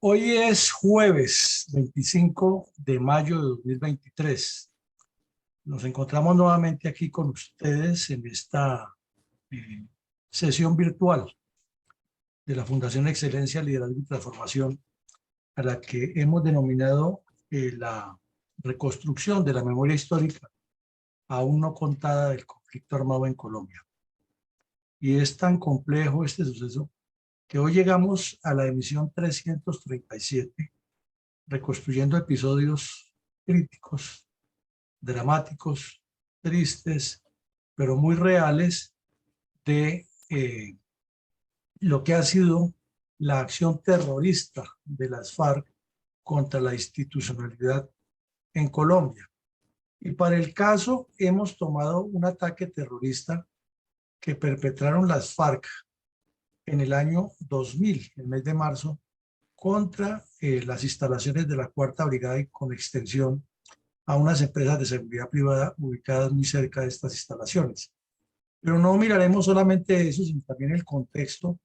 Hoy es jueves 25 de mayo de 2023. Nos encontramos nuevamente aquí con ustedes en esta eh, sesión virtual de la Fundación Excelencia, Liderazgo y Transformación, a la que hemos denominado la reconstrucción de la memoria histórica aún no contada del conflicto armado en Colombia. Y es tan complejo este suceso que hoy llegamos a la emisión 337, reconstruyendo episodios críticos, dramáticos, tristes, pero muy reales de lo que ha sido la acción terrorista de las FARC contra la institucionalidad en Colombia. Y para el caso hemos tomado un ataque terrorista que perpetraron las FARC en el año 2000, el mes de marzo, contra las instalaciones de la Cuarta Brigada y con extensión a unas empresas de seguridad privada ubicadas muy cerca de estas instalaciones. Pero no miraremos solamente eso, sino también el contexto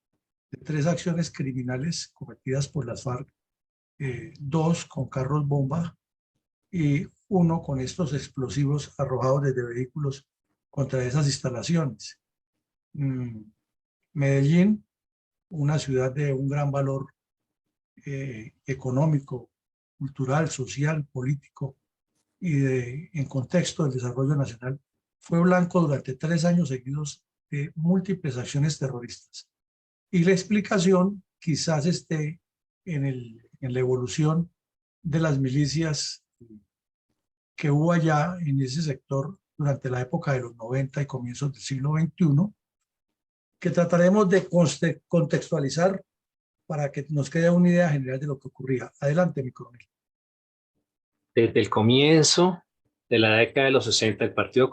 de tres acciones criminales cometidas por las FARC, dos con carros bomba y uno con estos explosivos arrojados desde vehículos contra esas instalaciones. Medellín, una ciudad de un gran valor económico, cultural, social, político y en contexto del desarrollo nacional, fue blanco durante 3 años seguidos de múltiples acciones terroristas. Y la explicación quizás esté en la evolución de las milicias que hubo allá en ese sector durante la época de los 90 y comienzos del siglo XXI, que trataremos de contextualizar para que nos quede una idea general de lo que ocurría. Adelante, mi coronel. Desde el comienzo de la década de los 60, el Partido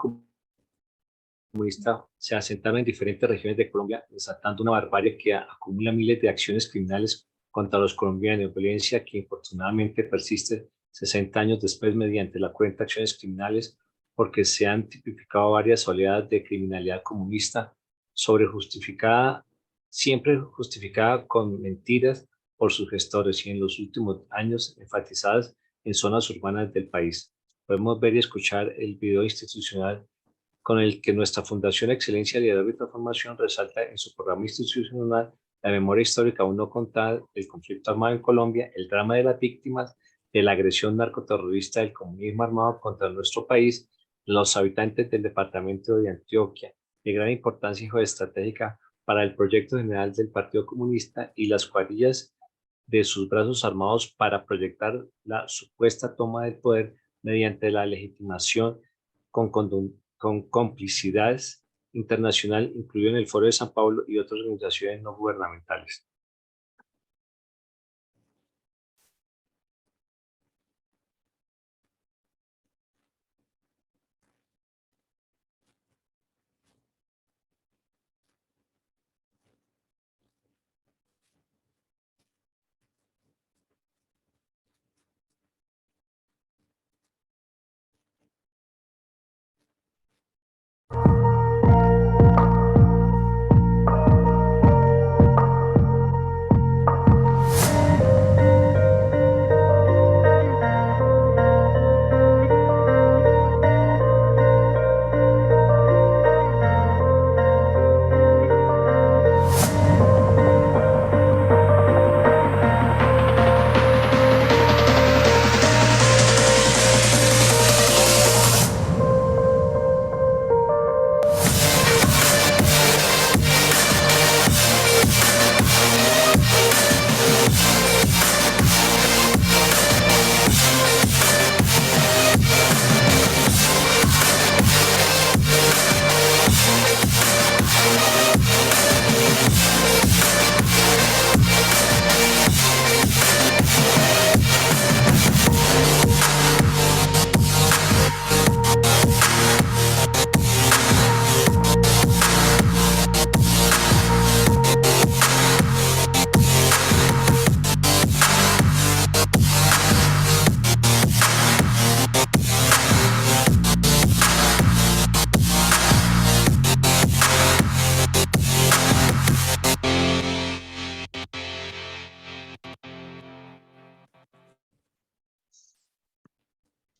Comunista se asentaron en diferentes regiones de Colombia, desatando una barbarie que acumula miles de acciones criminales contra los colombianos, violencia que infortunadamente persiste 60 años después mediante la cuenta de acciones criminales, porque se han tipificado varias oleadas de criminalidad comunista sobrejustificada, siempre justificada con mentiras por sus gestores y en los últimos años enfatizadas en zonas urbanas del país. Podemos ver y escuchar el video institucional con el que nuestra Fundación Excelencia, Liderazgo y Transformación resalta en su programa institucional la memoria histórica aún no contada del conflicto armado en Colombia, el drama de las víctimas de la agresión narcoterrorista del comunismo armado contra nuestro país, los habitantes del departamento de Antioquia, de gran importancia y geoestratégica para el proyecto general del Partido Comunista y las cuadrillas de sus brazos armados para proyectar la supuesta toma del poder mediante la legitimación con complicidades internacional, incluido en el Foro de San Pablo y otras organizaciones no gubernamentales.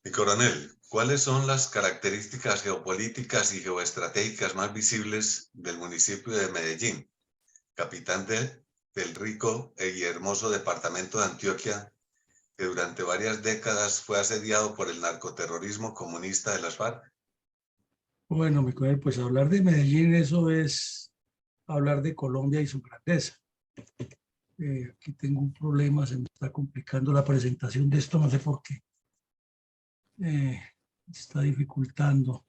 Mi coronel, ¿cuáles son las características geopolíticas y geoestratégicas más visibles del municipio de Medellín, capital del rico y hermoso departamento de Antioquia, que durante varias décadas fue asediado por el narcoterrorismo comunista de las FARC? Bueno, mi coronel, pues hablar de Medellín, eso es hablar de Colombia y su grandeza. Aquí tengo un problema, se me está complicando la presentación de esto, no sé por qué. Está dificultando.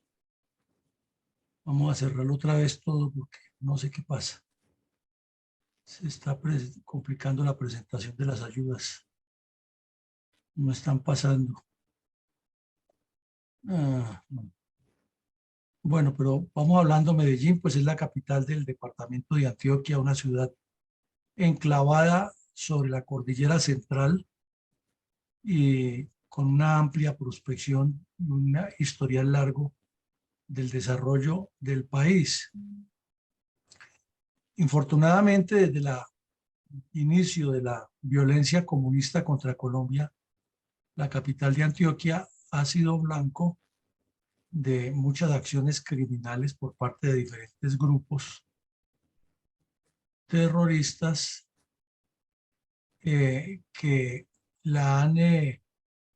Vamos a cerrarlo otra vez todo porque no sé qué pasa. Se está complicando la presentación de las ayudas. No están pasando. No. Bueno, pero vamos hablando. Medellín, pues es la capital del departamento de Antioquia, una ciudad enclavada sobre la cordillera central y con una amplia prospección y un historial largo del desarrollo del país. Infortunadamente, desde el inicio de la violencia comunista contra Colombia, la capital de Antioquia ha sido blanco de muchas acciones criminales por parte de diferentes grupos terroristas que la han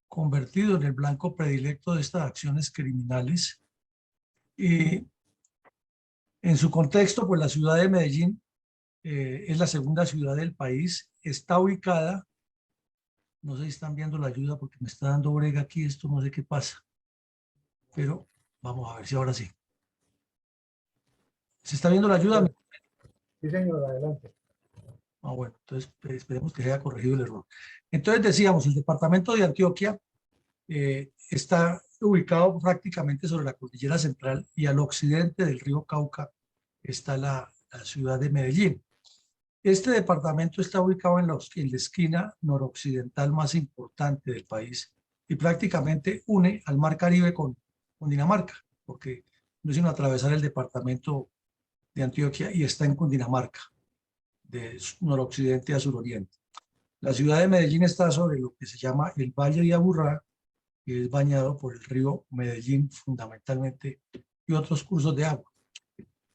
convertido en el blanco predilecto de estas acciones criminales. Y en su contexto, pues la ciudad de Medellín es la segunda ciudad del país, está ubicada, no sé si están viendo la ayuda porque me está dando brega aquí, esto no sé qué pasa, pero vamos a ver si ahora sí. ¿Se está viendo la ayuda? Sí, señor, adelante. Bueno, entonces esperemos que se haya corregido el error. Entonces decíamos, el departamento de Antioquia está ubicado prácticamente sobre la cordillera central y al occidente del río Cauca está la ciudad de Medellín. Este departamento está ubicado en la esquina noroccidental más importante del país y prácticamente une al Mar Caribe con Cundinamarca, porque no es sino atravesar el departamento de Antioquia y está en Cundinamarca, de noroccidente a suroriente. La ciudad de Medellín está sobre lo que se llama el Valle de Aburrá, que es bañado por el río Medellín fundamentalmente y otros cursos de agua.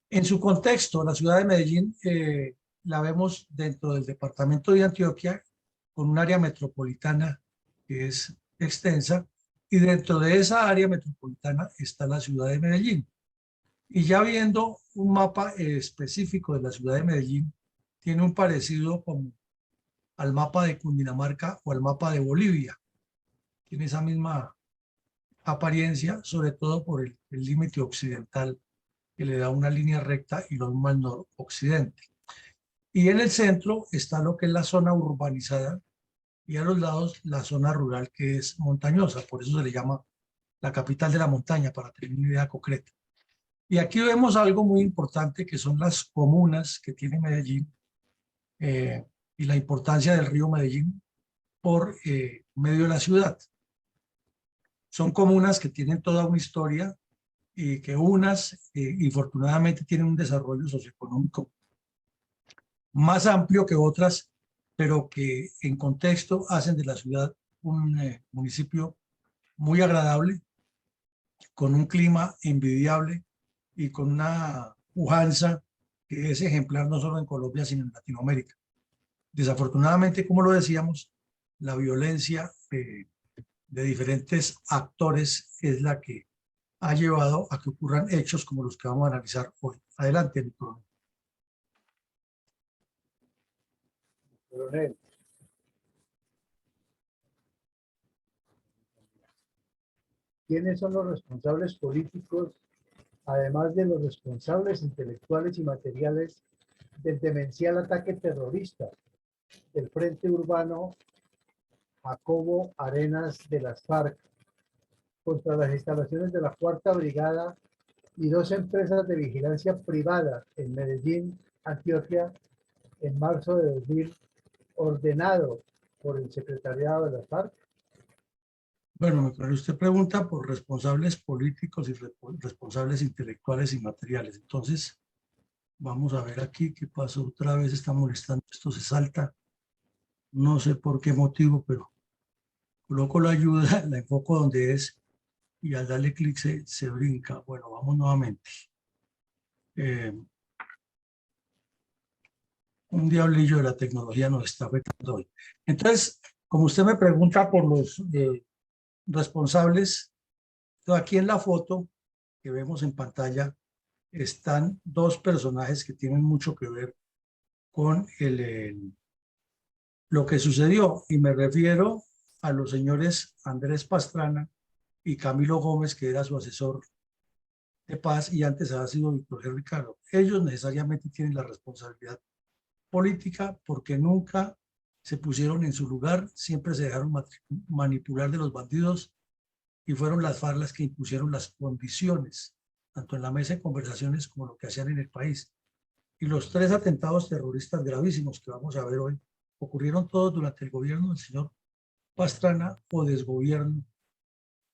En su contexto, la ciudad de Medellín la vemos dentro del departamento de Antioquia con un área metropolitana que es extensa y dentro de esa área metropolitana está la ciudad de Medellín. Y ya viendo un mapa específico de la ciudad de Medellín, tiene un parecido como al mapa de Cundinamarca o al mapa de Bolivia. Tiene esa misma apariencia, sobre todo por el límite occidental que le da una línea recta y lo mismo al noroccidente. Y en el centro está lo que es la zona urbanizada y a los lados la zona rural que es montañosa, por eso se le llama la capital de la montaña, para tener una idea concreta. Y aquí vemos algo muy importante que son las comunas que tiene Medellín y la importancia del río Medellín por medio de la ciudad. Son comunas que tienen toda una historia y que unas, infortunadamente, tienen un desarrollo socioeconómico más amplio que otras, pero que en contexto hacen de la ciudad un municipio muy agradable, con un clima envidiable y con una pujanza que es ejemplar no solo en Colombia, sino en Latinoamérica. Desafortunadamente, como lo decíamos, la violencia de diferentes actores es la que ha llevado a que ocurran hechos como los que vamos a analizar hoy. Adelante, mi coronel. Coronel. ¿Quiénes son los responsables políticos, además de los responsables intelectuales y materiales del demencial ataque terrorista del Frente Urbano Jacobo Arenas de las FARC contra las instalaciones de la Cuarta Brigada y dos empresas de vigilancia privada en Medellín, Antioquia, en marzo de 2000, ordenado por el secretariado de las FARC? Bueno, pero usted pregunta por responsables políticos y responsables intelectuales y materiales. Entonces, vamos a ver aquí qué pasó. Otra vez está molestando. Esto se salta. No sé por qué motivo, pero Coloco la ayuda, la enfoco donde es y al darle clic se brinca. Bueno, vamos nuevamente. Un diablillo de la tecnología nos está afectando hoy. Entonces, como usted me pregunta por los responsables, aquí en la foto que vemos en pantalla están dos personajes que tienen mucho que ver con lo que sucedió, y me refiero a los señores Andrés Pastrana y Camilo Gómez, que era su asesor de paz y antes había sido Víctor G. Ricardo. Ellos necesariamente tienen la responsabilidad política porque nunca se pusieron en su lugar, siempre se dejaron manipular de los bandidos y fueron las FARC las que impusieron las condiciones, tanto en la mesa de conversaciones como lo que hacían en el país. Y los tres atentados terroristas gravísimos que vamos a ver hoy ocurrieron todos durante el gobierno del señor Pastrana o desgobierno,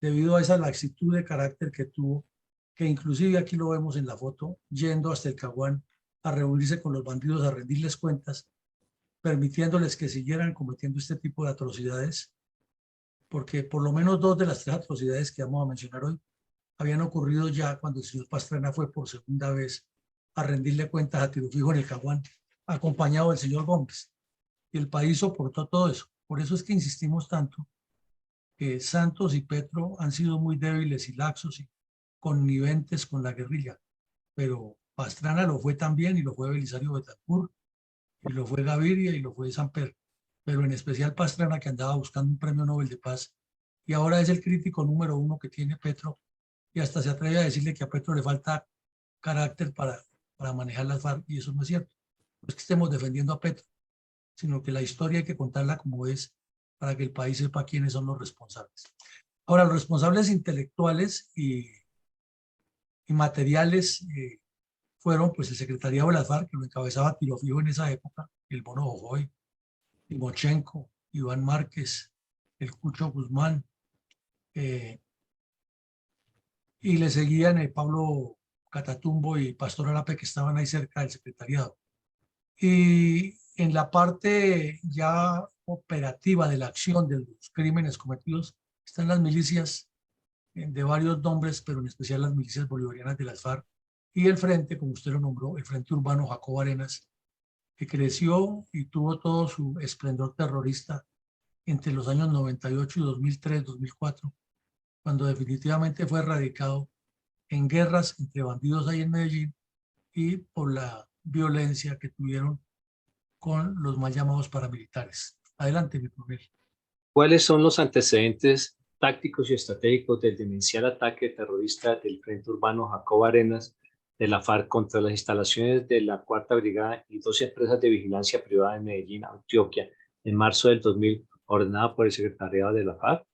debido a esa laxitud de carácter que tuvo, que inclusive aquí lo vemos en la foto, yendo hasta el Caguán a reunirse con los bandidos, a rendirles cuentas, permitiéndoles que siguieran cometiendo este tipo de atrocidades, porque por lo menos dos de las tres atrocidades que vamos a mencionar hoy habían ocurrido ya cuando el señor Pastrana fue por segunda vez a rendirle cuentas a tiro fijo en el Caguán, acompañado del señor Gómez. Y el país soportó todo eso. Por eso es que insistimos tanto que Santos y Petro han sido muy débiles y laxos y conniventes con la guerrilla, pero Pastrana lo fue también, y lo fue Belisario Betancur, y lo fue Gaviria, y lo fue Samper, pero en especial Pastrana, que andaba buscando un premio Nobel de Paz, y ahora es el crítico número uno que tiene Petro, y hasta se atreve a decirle que a Petro le falta carácter para manejar las FARC, y eso no es cierto. No es que estemos defendiendo a Petro, sino que la historia hay que contarla como es para que el país sepa quiénes son los responsables. Ahora, los responsables intelectuales y materiales fueron pues el secretariado de las FARC, que lo encabezaba Tiro Fijo en esa época, el Mono Jojoy, Timochenko, Iván Márquez, el Cucho Guzmán, y le seguían Pablo Catatumbo y Pastor Arape, que estaban ahí cerca del secretariado. Y en la parte ya operativa de la acción de los crímenes cometidos están las milicias de varios nombres, pero en especial las milicias bolivarianas de las FARC, y el frente, como usted lo nombró, el Frente Urbano Jacobo Arenas, que creció y tuvo todo su esplendor terrorista entre los años 98 y 2003, 2004, cuando definitivamente fue erradicado en guerras entre bandidos ahí en Medellín y por la violencia que tuvieron con los mal llamados paramilitares. Adelante, mi coronel. ¿Cuáles son los antecedentes tácticos y estratégicos del demencial ataque terrorista del Frente Urbano Jacobo Arenas de la FARC contra las instalaciones de la Cuarta Brigada y dos empresas de vigilancia privada en Medellín, Antioquia, en marzo del 2000, ordenada por el secretariado de la FARC?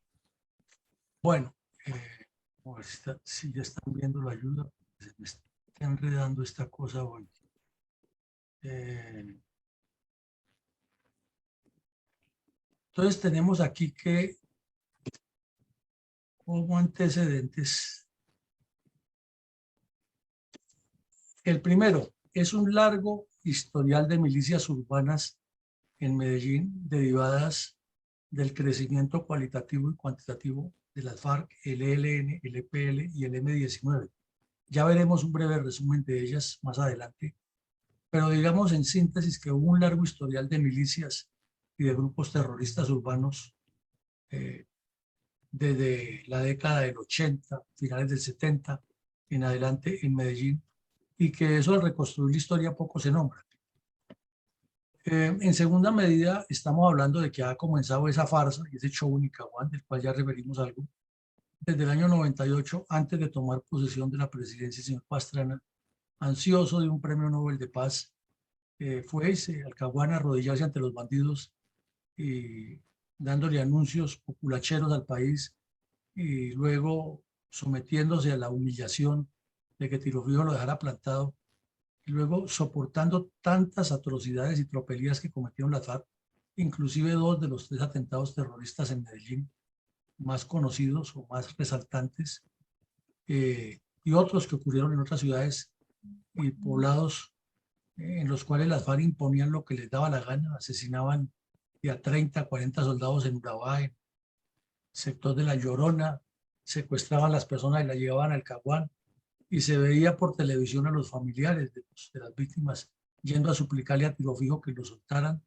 Bueno, a ver si ya están viendo la ayuda, se me está enredando esta cosa hoy. Entonces tenemos aquí que como antecedentes. El primero es un largo historial de milicias urbanas en Medellín derivadas del crecimiento cualitativo y cuantitativo de las FARC, el ELN, el EPL y el M-19. Ya veremos un breve resumen de ellas más adelante, pero digamos en síntesis que hubo un largo historial de milicias y de grupos terroristas urbanos desde la década del 80, finales del 70 en adelante en Medellín, y que eso al reconstruir la historia poco se nombra. En segunda medida, estamos hablando de que ha comenzado esa farsa y ese show en Caguán, del cual ya referimos algo, desde el año 98, antes de tomar posesión de la presidencia, el señor Pastrana, ansioso de un premio Nobel de Paz, fue al Caguán a arrodillarse ante los bandidos y dándole anuncios populacheros al país, y luego sometiéndose a la humillación de que Tiro Fijo lo dejara plantado, y luego soportando tantas atrocidades y tropelías que cometieron las FARC, inclusive dos de los tres atentados terroristas en Medellín más conocidos o más resaltantes, y otros que ocurrieron en otras ciudades y poblados en los cuales las FARC imponían lo que les daba la gana, asesinaban de a 30, 40 soldados en Urabá, sector de La Llorona, secuestraban a las personas y las llevaban al Caguán, y se veía por televisión a los familiares de las víctimas yendo a suplicarle a tiro fijo que lo soltaran,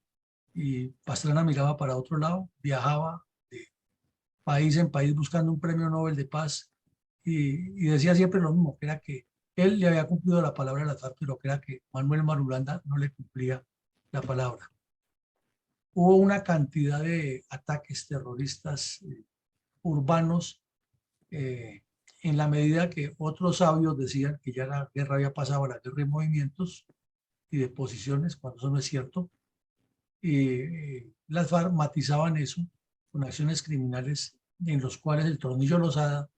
y Pastrana miraba para otro lado, viajaba de país en país buscando un premio Nobel de paz, y decía siempre lo mismo, que era que él le había cumplido la palabra a las FARC, pero que era que Manuel Marulanda no le cumplía la palabra. Hubo una cantidad de ataques terroristas urbanos, en la medida que otros sabios decían que ya la guerra había pasado a la guerra de movimientos y de posiciones, cuando eso no es cierto. Y las FARC matizaban eso con acciones criminales en los cuales el Tornillo Lozada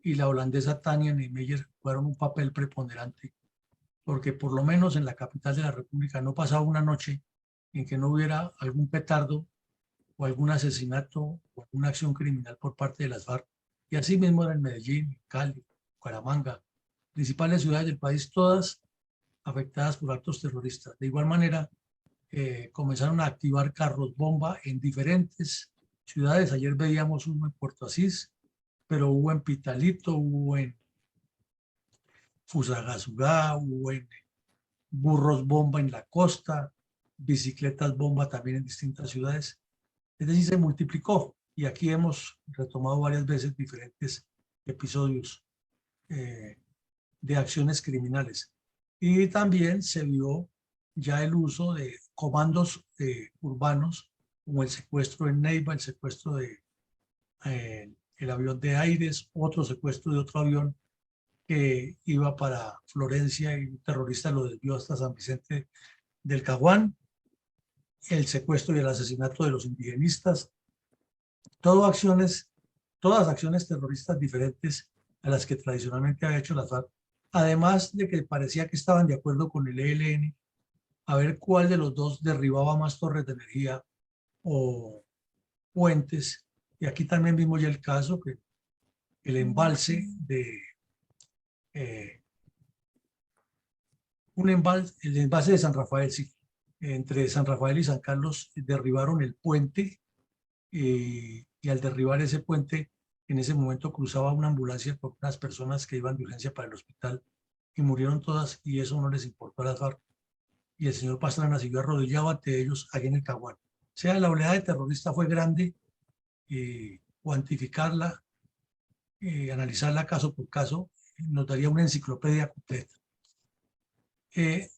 y la holandesa Tania Niemeyer jugaron un papel preponderante, porque por lo menos en la capital de la República no pasaba una noche en que no hubiera algún petardo o algún asesinato o alguna acción criminal por parte de las FARC. Y así mismo era en Medellín, Cali, Bucaramanga, principales ciudades del país, todas afectadas por actos terroristas. De igual manera, comenzaron a activar carros bomba en diferentes ciudades. Ayer veíamos uno en Puerto Asís, pero hubo en Pitalito, hubo en Fusagasugá, hubo en burros bomba en la costa, bicicletas bomba también en distintas ciudades. Es decir, se multiplicó, y aquí hemos retomado varias veces diferentes episodios de acciones criminales. Y también se vio ya el uso de comandos urbanos, como el secuestro en Neiva, el secuestro de el avión de Aires, otro secuestro de otro avión que iba para Florencia y un terrorista lo desvió hasta San Vicente del Caguán, el secuestro y el asesinato de los indigenistas, todas acciones terroristas diferentes a las que tradicionalmente ha hecho la FARC, además de que parecía que estaban de acuerdo con el ELN a ver cuál de los dos derribaba más torres de energía o puentes. Y aquí también vimos ya el caso, que el embalse de el embalse de San Rafael, sí, entre San Rafael y San Carlos derribaron el puente, y al derribar ese puente, en ese momento cruzaba una ambulancia con unas personas que iban de urgencia para el hospital y murieron todas, y eso no les importó a las FARC, y el señor Pastrana siguió arrodillado ante ellos allí en el Caguán. O sea, la oleada de terroristas fue grande, cuantificarla, analizarla caso por caso, nos daría una enciclopedia completa.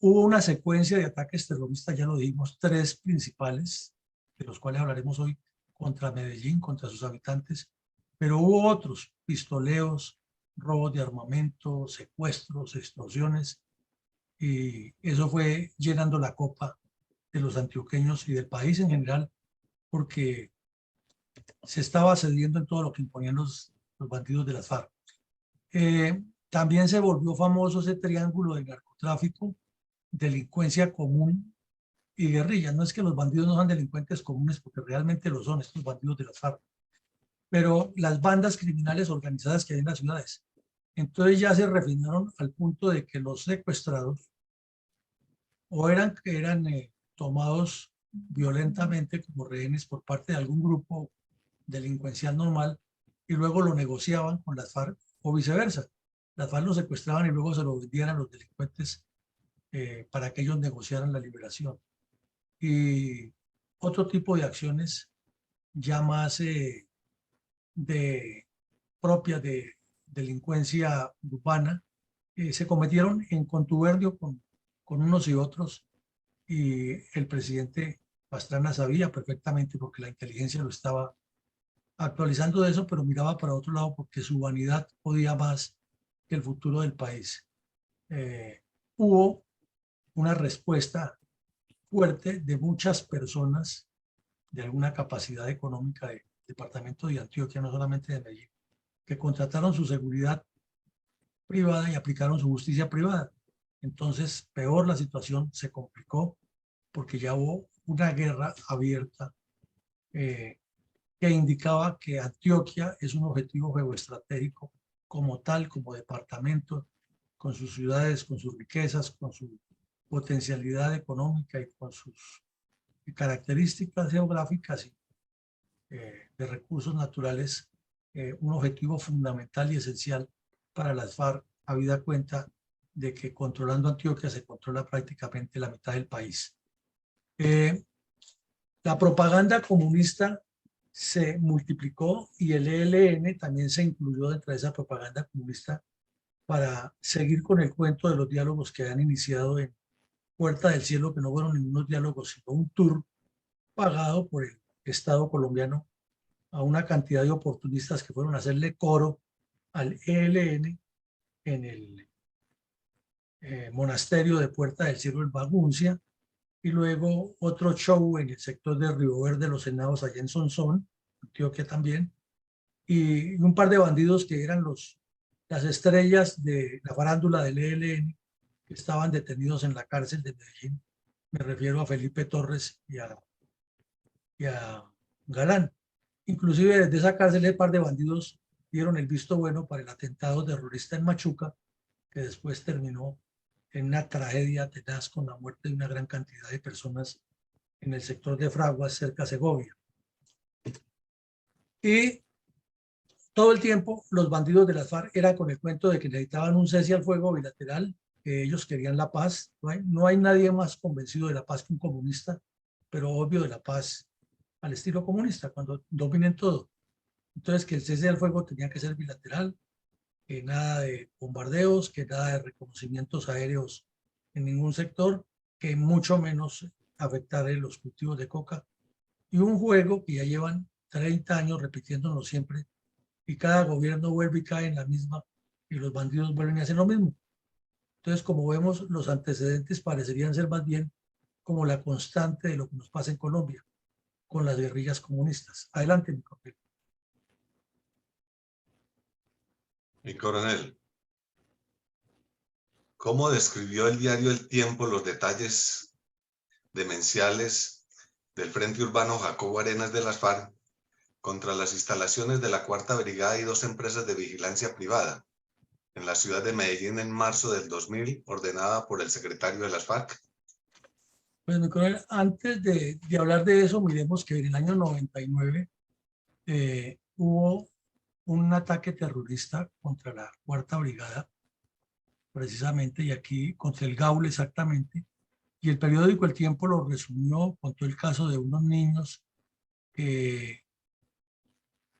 Hubo una secuencia de ataques terroristas, ya lo dijimos, 3 principales, de los cuales hablaremos hoy, contra Medellín, contra sus habitantes, pero hubo otros: pistoleos, robos de armamento, secuestros, extorsiones, y eso fue llenando la copa de los antioqueños y del país en general, porque se estaba cediendo en todo lo que imponían los bandidos de las FARC. También se volvió famoso ese triángulo de narcotráfico, delincuencia común y guerrilla. No es que los bandidos no sean delincuentes comunes, porque realmente lo son estos bandidos de las FARC, pero las bandas criminales organizadas que hay en las ciudades. Entonces ya se refinaron al punto de que los secuestrados o eran tomados violentamente como rehenes por parte de algún grupo delincuencial normal, y luego lo negociaban con las FARC, o viceversa. Las FARC lo secuestraban y luego se lo vendían a los delincuentes para que ellos negociaran la liberación. Y otro tipo de acciones ya más propias de delincuencia urbana se cometieron en contubernio con unos y otros, y el presidente Pastrana sabía perfectamente, porque la inteligencia lo estaba actualizando de eso, pero miraba para otro lado porque su vanidad podía más que el futuro del país. Hubo una respuesta fuerte de muchas personas de alguna capacidad económica del departamento de Antioquia, no solamente de Medellín, que contrataron su seguridad privada y aplicaron su justicia privada. Entonces, peor la situación se complicó, porque ya hubo una guerra abierta que indicaba que Antioquia es un objetivo geoestratégico como tal, como departamento, con sus ciudades, con sus riquezas, con su potencialidad económica y con sus características geográficas y de recursos naturales un objetivo fundamental y esencial para las FARC, habida cuenta de que controlando Antioquia se controla prácticamente la mitad del país. La propaganda comunista se multiplicó y el ELN también se incluyó dentro de esa propaganda comunista para seguir con el cuento de los diálogos que han iniciado en Puerta del Cielo, que no fueron ningunos diálogos, sino un tour pagado por el Estado colombiano a una cantidad de oportunistas que fueron a hacerle coro al ELN en el monasterio de Puerta del Cielo en Maguncia, y luego otro show en el sector de Río Verde, Los Henados, allá en Sonsón, Antioquia también, y un par de bandidos que eran las estrellas de la farándula del ELN, que estaban detenidos en la cárcel de Medellín. Me refiero a Felipe Torres y a Galán. Inclusive desde esa cárcel el par de bandidos dieron el visto bueno para el atentado terrorista en Machuca, que después terminó en una tragedia tenaz con la muerte de una gran cantidad de personas en el sector de Fraguas, cerca de Segovia. Y todo el tiempo los bandidos de las FARC era con el cuento de que necesitaban un cese al fuego bilateral, que ellos querían la paz. No hay nadie más convencido de la paz que un comunista, pero obvio de la paz al estilo comunista, cuando dominen todo. Entonces que el cese al fuego tenía que ser bilateral, que nada de bombardeos, que nada de reconocimientos aéreos en ningún sector, que mucho menos afectar los cultivos de coca. Y un juego que ya llevan 30 años repitiéndolo siempre, y cada gobierno vuelve y cae en la misma, y los bandidos vuelven a hacer lo mismo. Entonces, como vemos, los antecedentes parecerían ser más bien como la constante de lo que nos pasa en Colombia con las guerrillas comunistas. Adelante, mi coronel. Mi coronel, ¿cómo describió el diario El Tiempo los detalles demenciales del Frente Urbano Jacobo Arenas de las FARC contra las instalaciones de la Cuarta Brigada y dos empresas de vigilancia privada en la ciudad de Medellín en marzo del 2000, ordenada por el secretario de las FARC? Pues, mi coronel, antes de hablar de eso, miremos que en el año 99 hubo un ataque terrorista contra la Cuarta Brigada, precisamente, y aquí contra el Gaula exactamente, y el periódico El Tiempo lo resumió, contó el caso de unos niños que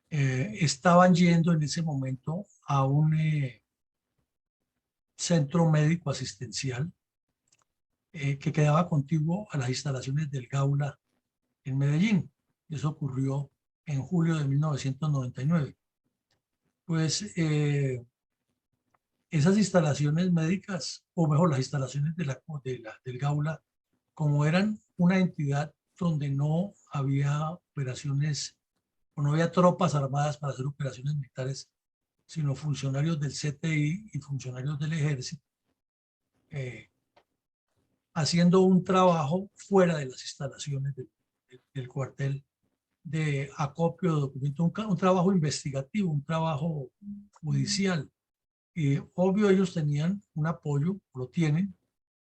estaban yendo en ese momento a un centro médico asistencial que quedaba contiguo a las instalaciones del Gaula en Medellín. Eso ocurrió en julio de 1999. Pues esas instalaciones médicas, o mejor, las instalaciones del Gaula, como eran una entidad donde no había operaciones o no había tropas armadas para hacer operaciones militares, sino funcionarios del CTI y funcionarios del ejército, haciendo un trabajo fuera de las instalaciones del cuartel de acopio de documentos, un trabajo investigativo, un trabajo judicial. Y obvio ellos tenían un apoyo, lo tienen,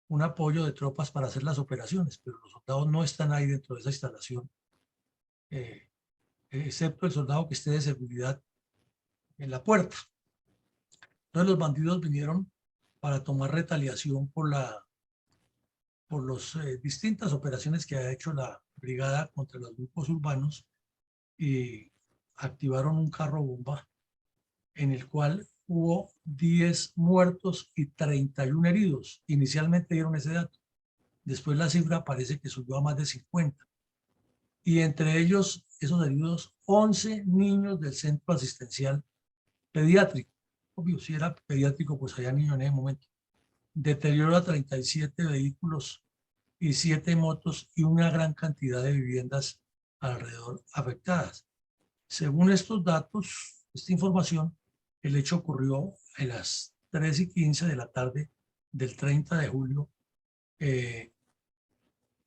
un apoyo de tropas para hacer las operaciones, pero los soldados no están ahí dentro de esa instalación, excepto el soldado que esté de seguridad en la puerta. Entonces los bandidos vinieron para tomar retaliación por las distintas operaciones que ha hecho la brigada contra los grupos urbanos, y activaron un carro bomba en el cual hubo 10 muertos y 31 heridos. Inicialmente dieron ese dato. Después la cifra parece que subió a más de 50. Y entre ellos, esos heridos, 11 niños del centro asistencial pediátrico. Obvio, si era pediátrico, pues había niños en ese momento. Deterioro a 37 vehículos y 7 motos y una gran cantidad de viviendas alrededor afectadas. Según estos datos, esta información, el hecho ocurrió a las 3:15 de la tarde del 30 de julio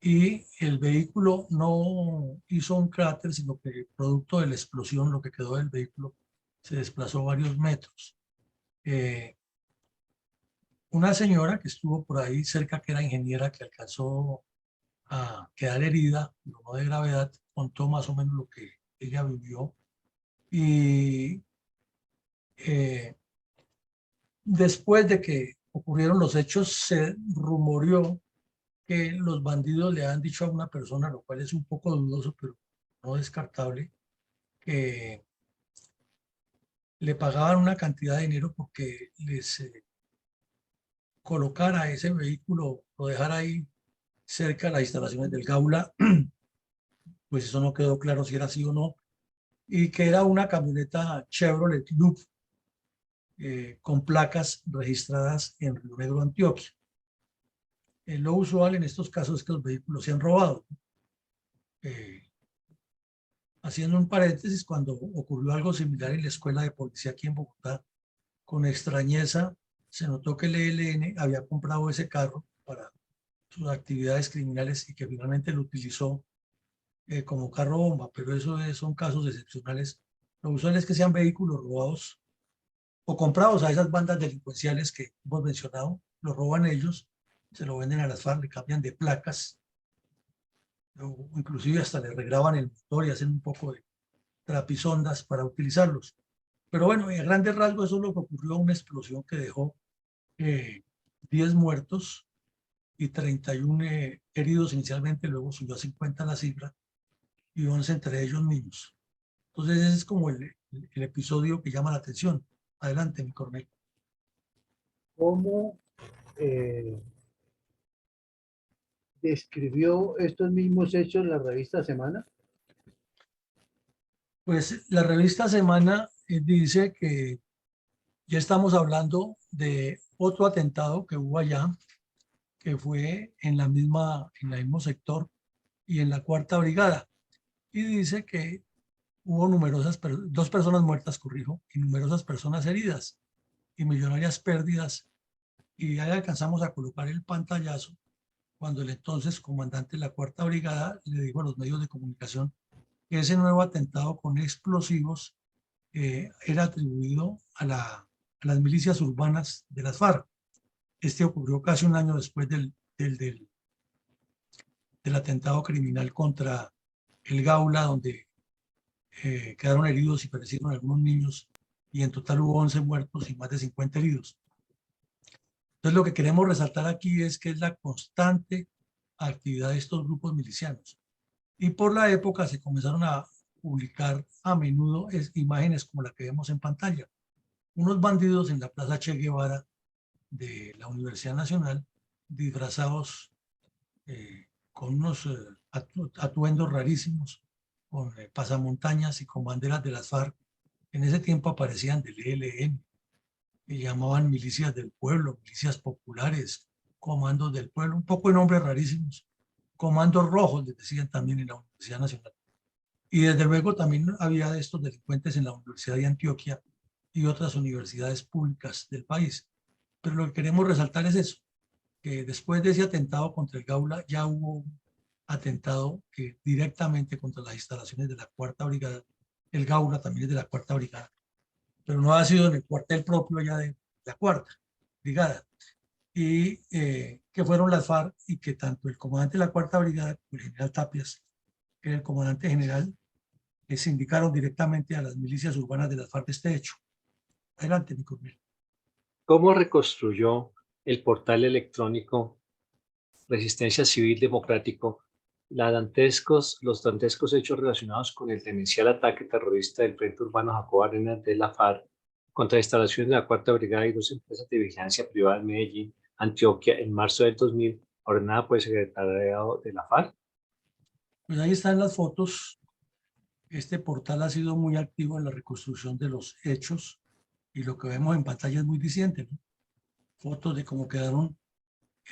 y el vehículo no hizo un cráter, sino que producto de la explosión, lo que quedó del vehículo se desplazó varios metros. Una señora que estuvo por ahí cerca, que era ingeniera, que alcanzó a quedar herida, pero no de gravedad, contó más o menos lo que ella vivió. Y después de que ocurrieron los hechos, se rumoreó que los bandidos le han dicho a una persona, lo cual es un poco dudoso, pero no descartable, que le pagaban una cantidad de dinero porque les colocara ese vehículo, lo dejara ahí cerca de las instalaciones del Gaula. Pues eso no quedó claro si era así o no, y que era una camioneta Chevrolet Loop con placas registradas en Río Negro, Antioquia. Lo usual en estos casos es que los vehículos se han robado. Haciendo un paréntesis, cuando ocurrió algo similar en la escuela de policía aquí en Bogotá, con extrañeza se notó que el ELN había comprado ese carro para sus actividades criminales y que finalmente lo utilizó como carro bomba, pero eso son casos excepcionales. Lo usual es que sean vehículos robados o comprados a esas bandas delincuenciales que hemos mencionado, lo roban ellos, se lo venden a las FARC, le cambian de placas, o inclusive hasta le regraban el motor y hacen un poco de trapisondas para utilizarlos. Pero bueno, en grandes rasgos eso es lo que ocurrió, una explosión que dejó 10 muertos y 31 heridos inicialmente, luego subió a 50 la cifra, y 11 entre ellos niños. Entonces ese es como el episodio que llama la atención. Adelante, mi coronel. ¿Cómo describió estos mismos hechos la revista Semana? Pues la revista Semana dice que ya estamos hablando de otro atentado que hubo allá, que fue en el mismo sector y en la Cuarta Brigada. Y dice que hubo dos personas muertas, corrijo, y numerosas personas heridas y millonarias pérdidas. Y ahí alcanzamos a colocar el pantallazo cuando el entonces comandante de la Cuarta Brigada le dijo a los medios de comunicación que ese nuevo atentado con explosivos era atribuido a las milicias urbanas de las FARC. Este ocurrió casi un año después del atentado criminal contra el Gaula, donde quedaron heridos y perecieron algunos niños, y en total hubo 11 muertos y más de 50 heridos. Entonces lo que queremos resaltar aquí es que es la constante actividad de estos grupos milicianos. Y por la época se comenzaron a publicar a menudo imágenes como la que vemos en pantalla. Unos bandidos en la Plaza Che Guevara de la Universidad Nacional, disfrazados con unos atuendos rarísimos, con pasamontañas y con banderas de las FARC. En ese tiempo aparecían del ELN, y llamaban milicias del pueblo, milicias populares, comandos del pueblo, un poco de nombres rarísimos. Comandos rojos, les decían también en la Universidad Nacional. Y desde luego también había de estos delincuentes en la Universidad de Antioquia y otras universidades públicas del país. Pero lo que queremos resaltar es eso, que después de ese atentado contra el Gaula ya hubo un atentado que directamente contra las instalaciones de la Cuarta Brigada. El Gaula también es de la Cuarta Brigada, pero no ha sido en el cuartel propio ya de la Cuarta Brigada. Y que fueron las FARC, y que tanto el comandante de la Cuarta Brigada como el general Tapias, que era el comandante general, se indicaron directamente a las milicias urbanas de las FARC este hecho. Adelante, mi coronel. ¿Cómo reconstruyó el portal electrónico Resistencia Civil Democrático los dantescos hechos relacionados con el demencial ataque terrorista del Frente Urbano Jacobo Arenas de la FARC contra instalaciones de la Cuarta Brigada y dos empresas de vigilancia privada en Medellín, Antioquia, en marzo del 2000, ordenada por el secretariado de la FARC? Pues ahí están las fotos. Este portal ha sido muy activo en la reconstrucción de los hechos, y lo que vemos en pantalla es muy diciente, ¿no? Fotos de cómo quedaron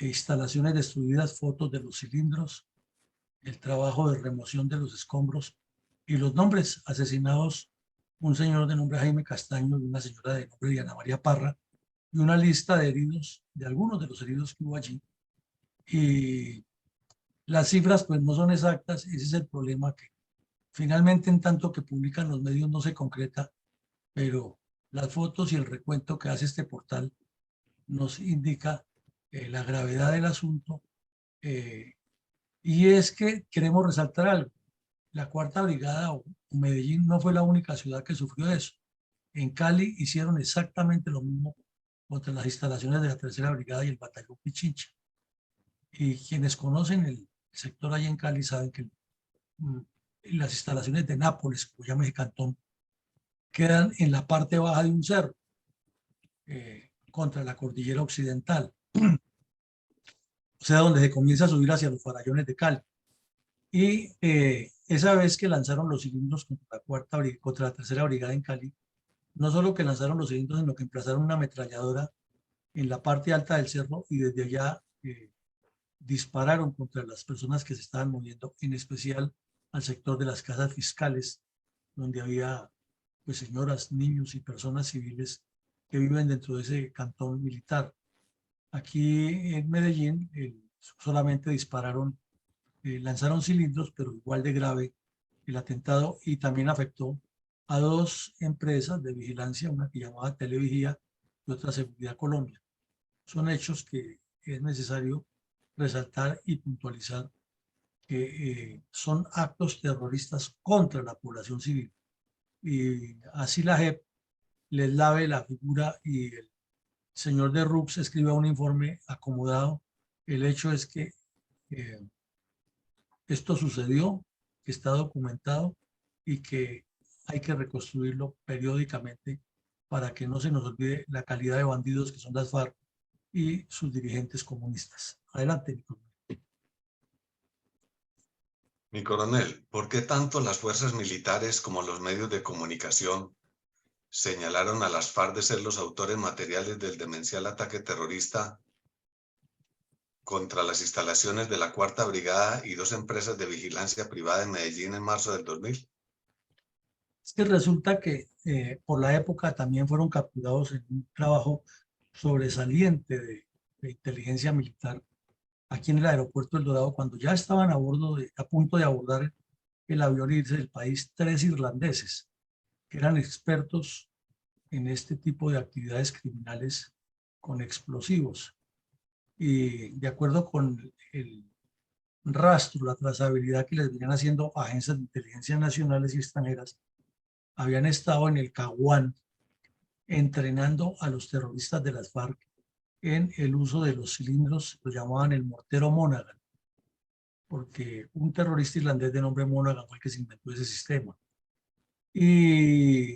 instalaciones destruidas, fotos de los cilindros, el trabajo de remoción de los escombros y los nombres: asesinados un señor de nombre Jaime Castaño y una señora de nombre Diana María Parra, y una lista de heridos, de algunos de los heridos que hubo allí. Y las cifras pues no son exactas, ese es el problema, que finalmente en tanto que publican los medios no se concreta, pero las fotos y el recuento que hace este portal nos indica la gravedad del asunto. Y es que queremos resaltar algo. la Cuarta Brigada o Medellín no fue la única ciudad que sufrió eso. En Cali hicieron exactamente lo mismo contra las instalaciones de la Tercera Brigada y el Batallón Pichincha. Y quienes conocen el sector allá en Cali saben que las instalaciones de Nápoles, como llama ese cantón, quedan en la parte baja de un cerro, contra la cordillera occidental. O sea, donde se comienza a subir hacia los farallones de Cali. Y esa vez que lanzaron los cilindros contra la Tercera Brigada en Cali, no solo que lanzaron los cilindros, sino que emplazaron una ametralladora en la parte alta del cerro y desde allá dispararon contra las personas que se estaban moviendo, en especial al sector de las casas fiscales, donde había pues señoras, niños y personas civiles que viven dentro de ese cantón militar. Aquí en Medellín solamente dispararon, lanzaron cilindros, pero igual de grave el atentado, y también afectó a dos empresas de vigilancia, una que llamaba Televigía y otra Seguridad Colombia. Son hechos que es necesario resaltar y puntualizar que son actos terroristas contra la población civil. Y así la JEP les lave la figura y el señor de Rux escribe un informe acomodado. El hecho es que esto sucedió, que está documentado y que hay que reconstruirlo periódicamente para que no se nos olvide la calidad de bandidos que son las FARC y sus dirigentes comunistas. Adelante, mi coronel. Mi coronel, ¿por qué tanto las fuerzas militares como los medios de comunicación señalaron a las FARC de ser los autores materiales del demencial ataque terrorista contra las instalaciones de la Cuarta Brigada y dos empresas de vigilancia privada en Medellín en marzo del 2000? Es que resulta que por la época también fueron capturados en un trabajo sobresaliente de inteligencia militar aquí en el aeropuerto del Dorado, cuando ya estaban a punto de abordar el avión y irse del país, 3 irlandeses que eran expertos en este tipo de actividades criminales con explosivos. Y de acuerdo con el rastro, la trazabilidad que les venían haciendo agencias de inteligencia nacionales y extranjeras, habían estado en el Caguán entrenando a los terroristas de las FARC en el uso de los cilindros, lo llamaban el mortero Monaghan, porque un terrorista irlandés de nombre Monaghan fue el que se inventó ese sistema. Y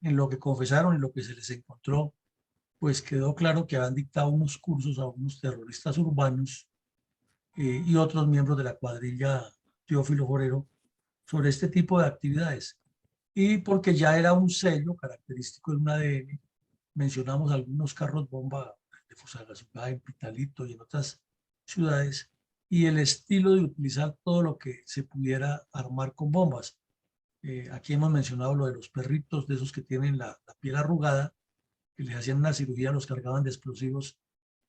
en lo que confesaron, en lo que se les encontró, pues quedó claro que habían dictado unos cursos a unos terroristas urbanos y otros miembros de la cuadrilla Teófilo Forero sobre este tipo de actividades. Y porque ya era un sello característico de un ADN, mencionamos algunos carros bomba de Fusagasugá en Pitalito y en otras ciudades, y el estilo de utilizar todo lo que se pudiera armar con bombas. Aquí hemos mencionado lo de los perritos, de esos que tienen la piel arrugada, que les hacían una cirugía, los cargaban de explosivos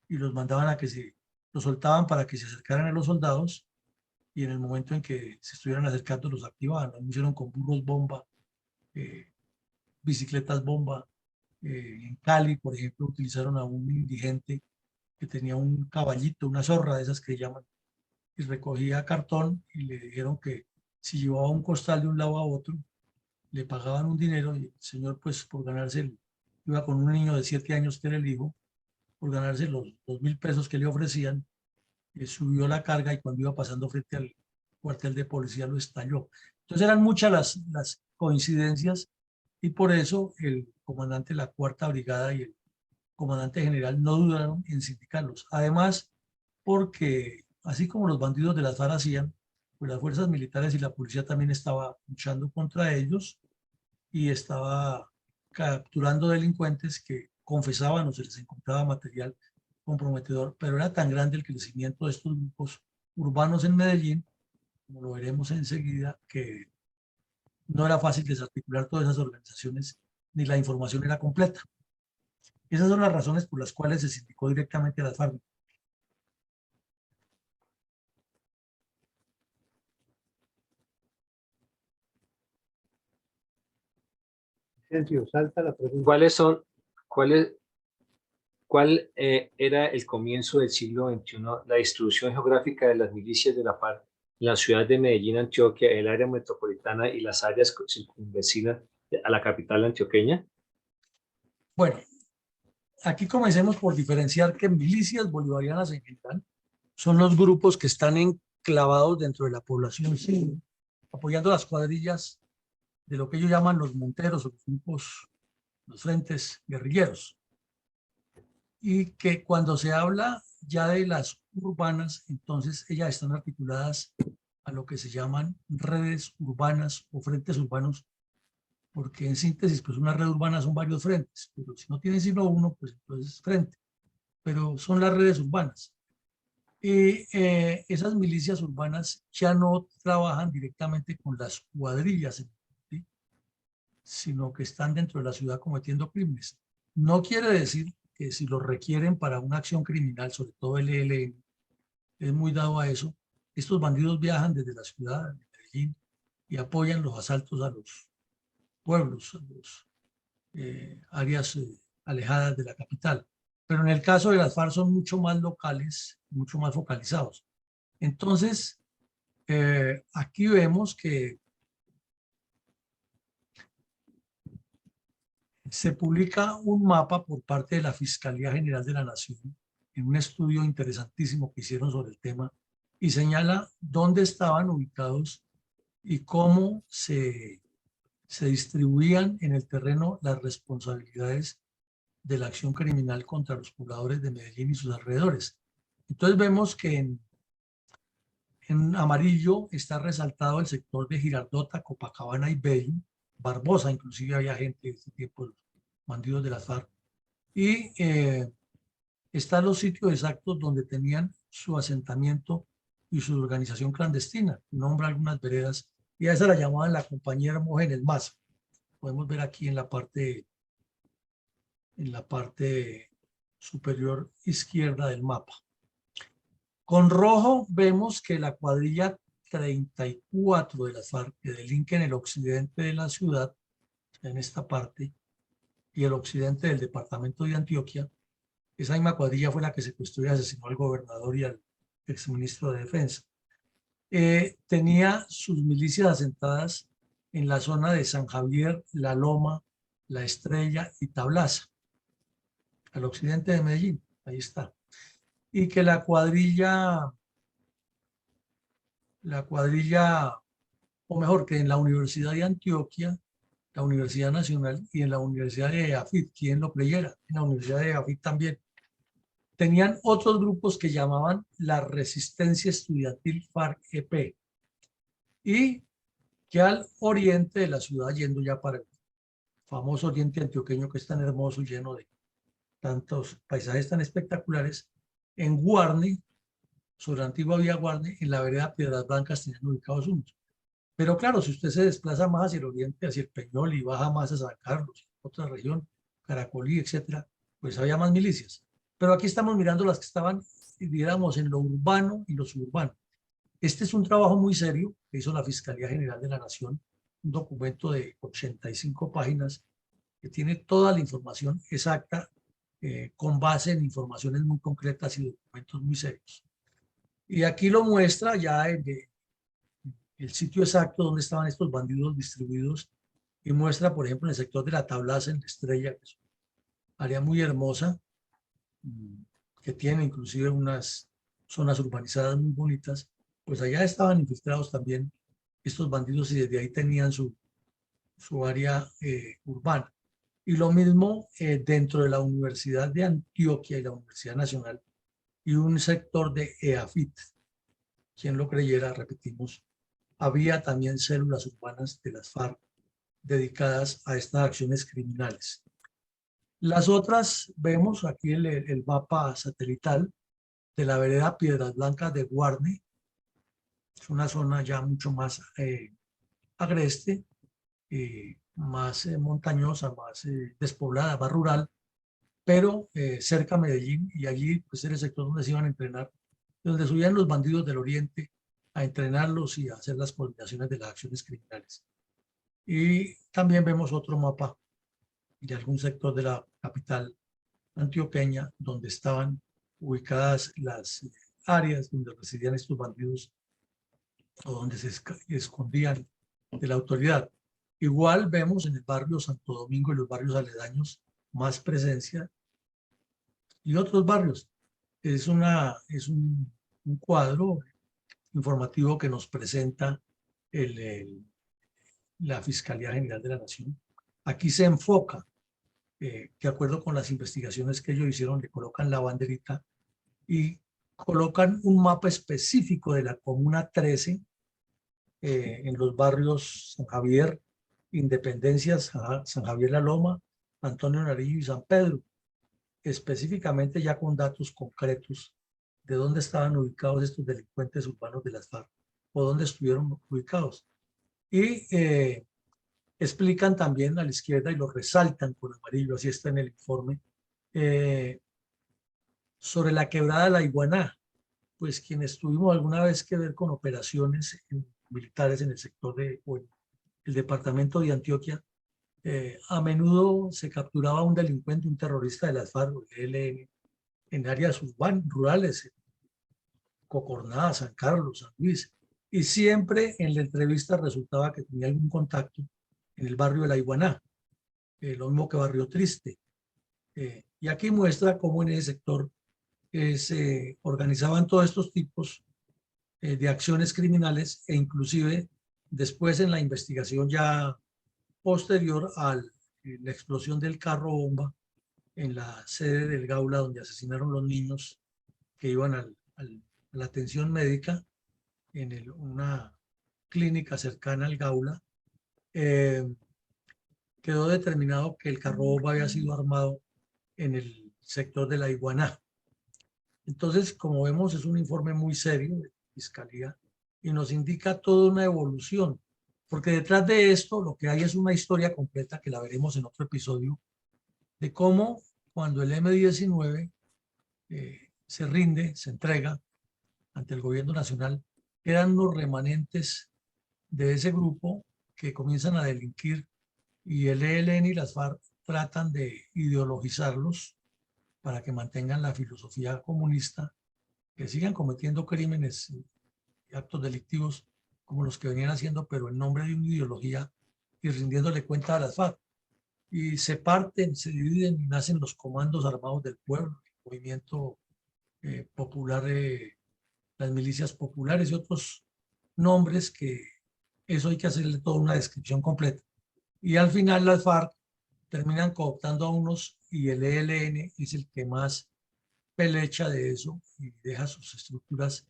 y los mandaban a que los soltaban para que se acercaran a los soldados, y en el momento en que se estuvieran acercando los activaban. Lo hicieron con burros bomba, bicicletas bomba. En Cali, por ejemplo, utilizaron a un indigente que tenía un caballito, una zorra de esas que llaman, y recogía cartón y le dijeron que si llevaba un costal de un lado a otro, le pagaban un dinero, y el señor pues por ganarse, iba con un niño de 7 años que era el hijo, por ganarse los 2.000 pesos que le ofrecían, subió la carga y cuando iba pasando frente al cuartel de policía lo estalló. Entonces eran muchas las coincidencias, y por eso el comandante de la Cuarta Brigada y el comandante general no dudaron en sindicarlos. Además, porque así como los bandidos de las FARC hacían, pues las fuerzas militares y la policía también estaba luchando contra ellos y estaba capturando delincuentes que confesaban o se les encontraba material comprometedor, pero era tan grande el crecimiento de estos grupos urbanos en Medellín, como lo veremos enseguida, que no era fácil desarticular todas esas organizaciones, ni la información era completa. Esas son las razones por las cuales se sindicó directamente a las FARC. Sergio, salta la pregunta. ¿Cuál era el comienzo del siglo XXI, la distribución geográfica de las milicias de la FARC la ciudad de Medellín, Antioquia, el área metropolitana y las áreas circunvecinas a la capital antioqueña? Bueno, aquí comencemos por diferenciar que milicias bolivarianas en general son los grupos que están enclavados dentro de la población civil, apoyando las cuadrillas de lo que ellos llaman los monteros o los grupos, los frentes guerrilleros. Y que cuando se habla ya de las urbanas, entonces ellas están articuladas a lo que se llaman redes urbanas o frentes urbanos, porque en síntesis, pues una red urbana son varios frentes, pero si no tienen sino uno, pues entonces es frente, pero son las redes urbanas. Y esas milicias urbanas ya no trabajan directamente con las cuadrillas, ¿sí?, sino que están dentro de la ciudad cometiendo crímenes. No quiere decir que si lo requieren para una acción criminal, sobre todo el ELN, es muy dado a eso, estos bandidos viajan desde la ciudad de Medellín y apoyan los asaltos a los pueblos, a los áreas alejadas de la capital. Pero en el caso de las FARC son mucho más locales, mucho más focalizados. Entonces, aquí vemos que se publica un mapa por parte de la Fiscalía General de la Nación en un estudio interesantísimo que hicieron sobre el tema y señala dónde estaban ubicados y cómo se distribuían en el terreno las responsabilidades de la acción criminal contra los pobladores de Medellín y sus alrededores. Entonces vemos que en amarillo está resaltado el sector de Girardota, Copacabana y Bello, Barbosa, inclusive había gente de ese tiempo, bandidos de la FARC, y están los sitios exactos donde tenían su asentamiento y su organización clandestina. Nombra algunas veredas y a esa la llamaban la compañía Hermógenes Maza. Podemos ver aquí en la parte superior izquierda del mapa. Con rojo vemos que la cuadrilla 34 de las FARC, que delinque en el occidente de la ciudad, en esta parte, y el occidente del departamento de Antioquia, esa misma cuadrilla fue la que secuestró y asesinó al gobernador y al exministro de Defensa. Tenía sus milicias asentadas en la zona de San Javier, La Loma, La Estrella y Tablaza, al occidente de Medellín, ahí está. Y que la cuadrilla, o mejor, que en la Universidad de Antioquia, la Universidad Nacional y en la Universidad de EAFIT, quien lo creyera, en la Universidad de EAFIT también, tenían otros grupos que llamaban la Resistencia Estudiantil FARC-EP, y que al oriente de la ciudad, yendo ya para el famoso oriente antioqueño que es tan hermoso, lleno de tantos paisajes tan espectaculares, en Guarne, sobre la antigua vía Guarne, en la vereda Piedras Blancas tenían ubicados unos. Pero claro, si usted se desplaza más hacia el oriente, hacia el Peñol y baja más a San Carlos, otra región, Caracolí, etcétera, pues había más milicias. Pero aquí estamos mirando las que estaban, digamos, en lo urbano y lo suburbano. Este es un trabajo muy serio que hizo la Fiscalía General de la Nación, un documento de 85 páginas que tiene toda la información exacta con base en informaciones muy concretas y documentos muy serios. Y aquí lo muestra ya el sitio exacto donde estaban estos bandidos distribuidos, y muestra, por ejemplo, en el sector de la Tablaza, en la Estrella, que es una área muy hermosa, que tiene inclusive unas zonas urbanizadas muy bonitas, pues allá estaban infiltrados también estos bandidos y desde ahí tenían su área urbana. Y lo mismo dentro de la Universidad de Antioquia y la Universidad Nacional y un sector de EAFIT. Quien lo creyera, repetimos, había también células urbanas de las FARC dedicadas a estas acciones criminales. Las otras, vemos aquí el mapa satelital de la vereda Piedras Blancas de Guarne. Es una zona ya mucho más agreste, más montañosa, más despoblada, más rural, pero cerca a Medellín, y allí pues era el sector donde se iban a entrenar, donde subían los bandidos del oriente a entrenarlos y a hacer las coordinaciones de las acciones criminales. Y también vemos otro mapa de algún sector de la capital antioqueña donde estaban ubicadas las áreas donde residían estos bandidos o donde se escondían de la autoridad. Igual vemos en el barrio Santo Domingo y los barrios aledaños más presencia y otros barrios. Es un cuadro informativo que nos presenta la Fiscalía General de la Nación. Aquí se enfoca, de acuerdo con las investigaciones que ellos hicieron, le colocan la banderita y colocan un mapa específico de la Comuna 13 en los barrios San Javier, Independencia, San Javier La Loma, Antonio Nariño y San Pedro, específicamente ya con datos concretos de dónde estaban ubicados estos delincuentes urbanos de las FARC o dónde estuvieron ubicados. Y explican también a la izquierda y lo resaltan con amarillo, así está en el informe, sobre la quebrada de la Iguaná. Pues quienes tuvimos alguna vez que ver con operaciones militares en el sector o en el departamento de Antioquia, a menudo se capturaba un delincuente, un terrorista de las FARC o el ELN, en áreas urbanas, rurales, Cocorná, San Carlos, San Luis, y siempre en la entrevista resultaba que tenía algún contacto en el barrio de la Iguaná, lo mismo que Barrio Triste. Y aquí muestra cómo en ese sector se organizaban todos estos tipos de acciones criminales e inclusive después en la investigación ya posterior a la explosión del carro bomba en la sede del Gaula donde asesinaron los niños que iban a la atención médica en una clínica cercana al Gaula, quedó determinado que el carro bomba había sido armado en el sector de la Iguaná. Entonces, como vemos, es un informe muy serio de Fiscalía y nos indica toda una evolución, porque detrás de esto lo que hay es una historia completa que la veremos en otro episodio, de cómo cuando el M-19 se rinde, se entrega ante el gobierno nacional, quedan los remanentes de ese grupo que comienzan a delinquir y el ELN y las FARC tratan de ideologizarlos para que mantengan la filosofía comunista, que sigan cometiendo crímenes y actos delictivos como los que venían haciendo, pero en nombre de una ideología y rindiéndole cuenta a las FARC. Y se parten, se dividen y nacen los comandos armados del pueblo, el movimiento popular, las milicias populares y otros nombres que eso hay que hacerle toda una descripción completa. Y al final las FARC terminan cooptando a unos y el ELN es el que más pelecha de eso y deja sus estructuras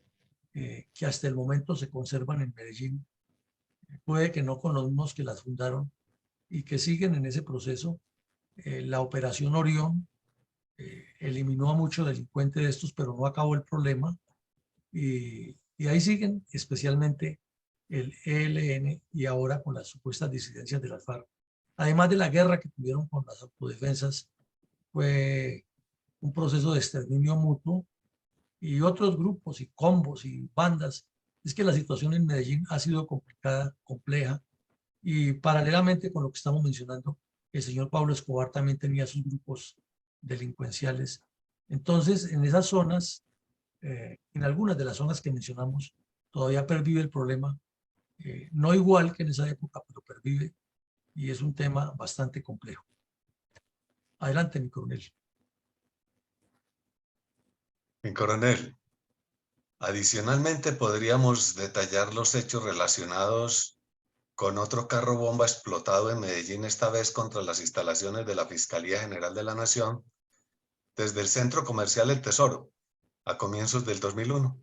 que hasta el momento se conservan en Medellín. Puede que no con los mismos que las fundaron y que siguen en ese proceso. La operación Orión eliminó a muchos delincuentes de estos, pero no acabó el problema. Y ahí siguen, especialmente el ELN y ahora con las supuestas disidencias de las FARC. Además de la guerra que tuvieron con las autodefensas, fue un proceso de exterminio mutuo y otros grupos y combos y bandas. Es que la situación en Medellín ha sido complicada, compleja, y paralelamente con lo que estamos mencionando, el señor Pablo Escobar también tenía sus grupos delincuenciales. Entonces, en esas zonas, en algunas de las zonas que mencionamos, todavía pervive el problema, no igual que en esa época, pero pervive, y es un tema bastante complejo. Adelante, mi coronel. Mi coronel, adicionalmente podríamos detallar los hechos relacionados con otro carro bomba explotado en Medellín, esta vez contra las instalaciones de la Fiscalía General de la Nación, desde el Centro Comercial El Tesoro, a comienzos del 2001.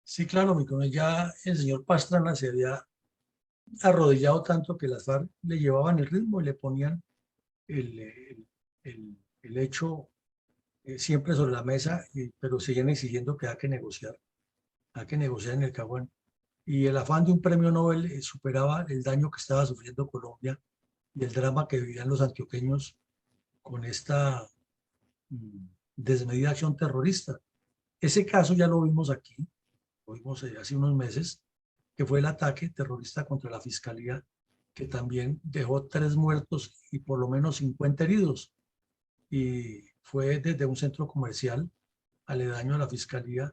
Sí, claro, mi coronel, ya el señor Pastrana se había arrodillado tanto que las FARC le llevaban el ritmo y le ponían el hecho siempre sobre la mesa, pero siguen exigiendo que hay que negociar en el Caguán. Y el afán de un premio Nobel superaba el daño que estaba sufriendo Colombia y el drama que vivían los antioqueños con esta desmedida acción terrorista. Ese caso ya lo vimos aquí, lo vimos hace unos meses, que fue el ataque terrorista contra la Fiscalía, que también dejó 3 muertos y por lo menos 50 heridos. Y fue desde un centro comercial aledaño a la Fiscalía,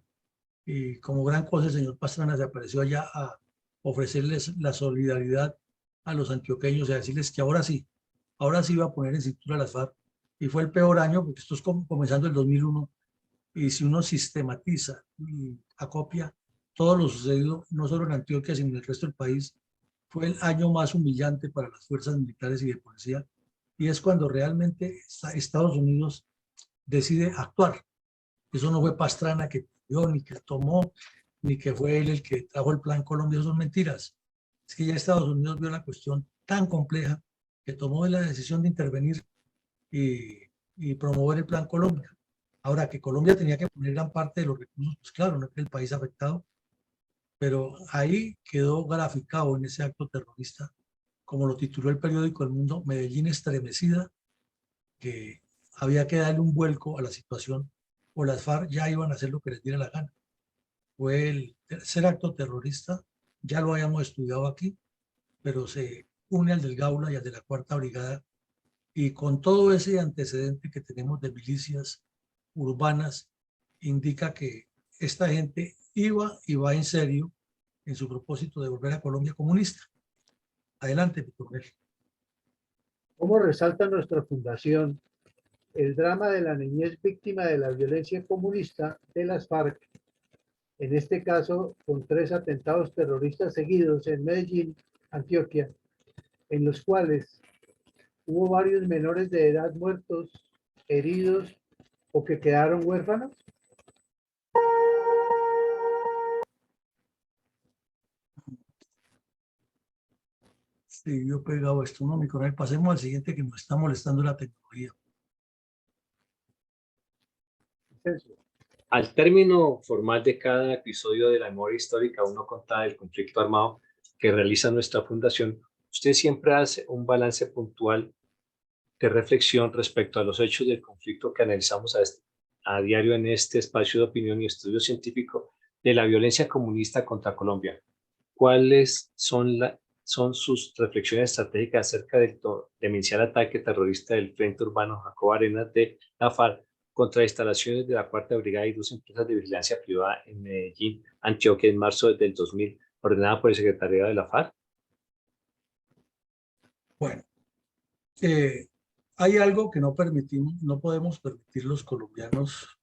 Y como gran cosa, el señor Pastrana se apareció allá a ofrecerles la solidaridad a los antioqueños y a decirles que ahora sí iba a poner en cintura las FARC. Y fue el peor año, porque esto es comenzando el 2001, y si uno sistematiza y acopia todo lo sucedido, no solo en Antioquia, sino en el resto del país, fue el año más humillante para las fuerzas militares y de policía, y es cuando realmente Estados Unidos decide actuar. Eso no fue Pastrana que pidió, ni que tomó, ni que fue él el que trajo el Plan Colombia, eso son mentiras. Es que ya Estados Unidos vio la cuestión tan compleja que tomó la decisión de intervenir y promover el Plan Colombia. Ahora, que Colombia tenía que poner gran parte de los recursos, pues claro, no es el país afectado, pero ahí quedó graficado en ese acto terrorista, como lo tituló el periódico El Mundo, Medellín estremecida, que había que darle un vuelco a la situación, o las FARC ya iban a hacer lo que les diera la gana. Fue el tercer acto terrorista, ya lo habíamos estudiado aquí, pero se une al del Gaula y al de la Cuarta Brigada, y con todo ese antecedente que tenemos de milicias urbanas, indica que esta gente iba y va en serio en su propósito de volver a Colombia comunista. Adelante, Pitornel. ¿Cómo resalta nuestra fundación el drama de la niñez víctima de la violencia comunista de las FARC, en este caso con 3 atentados terroristas seguidos en Medellín, Antioquia, en los cuales hubo varios menores de edad muertos, heridos o que quedaron huérfanos? Sí, yo he pegado esto, no, mi coronel. Pasemos al siguiente, que nos está molestando la tecnología. Eso. Al término formal de cada episodio de la memoria histórica, uno contada del conflicto armado que realiza nuestra fundación, usted siempre hace un balance puntual de reflexión respecto a los hechos del conflicto que analizamos a diario en este espacio de opinión y estudio científico de la violencia comunista contra Colombia. ¿Cuáles son sus reflexiones estratégicas acerca del demencial ataque terrorista del Frente Urbano Jacobo Arenas de la FARC contra instalaciones de la Cuarta Brigada y 2 empresas de vigilancia privada en Medellín, Antioquia, en marzo del 2000, ordenada por el secretariado de la FARC? Bueno, hay algo que no podemos permitir los colombianos,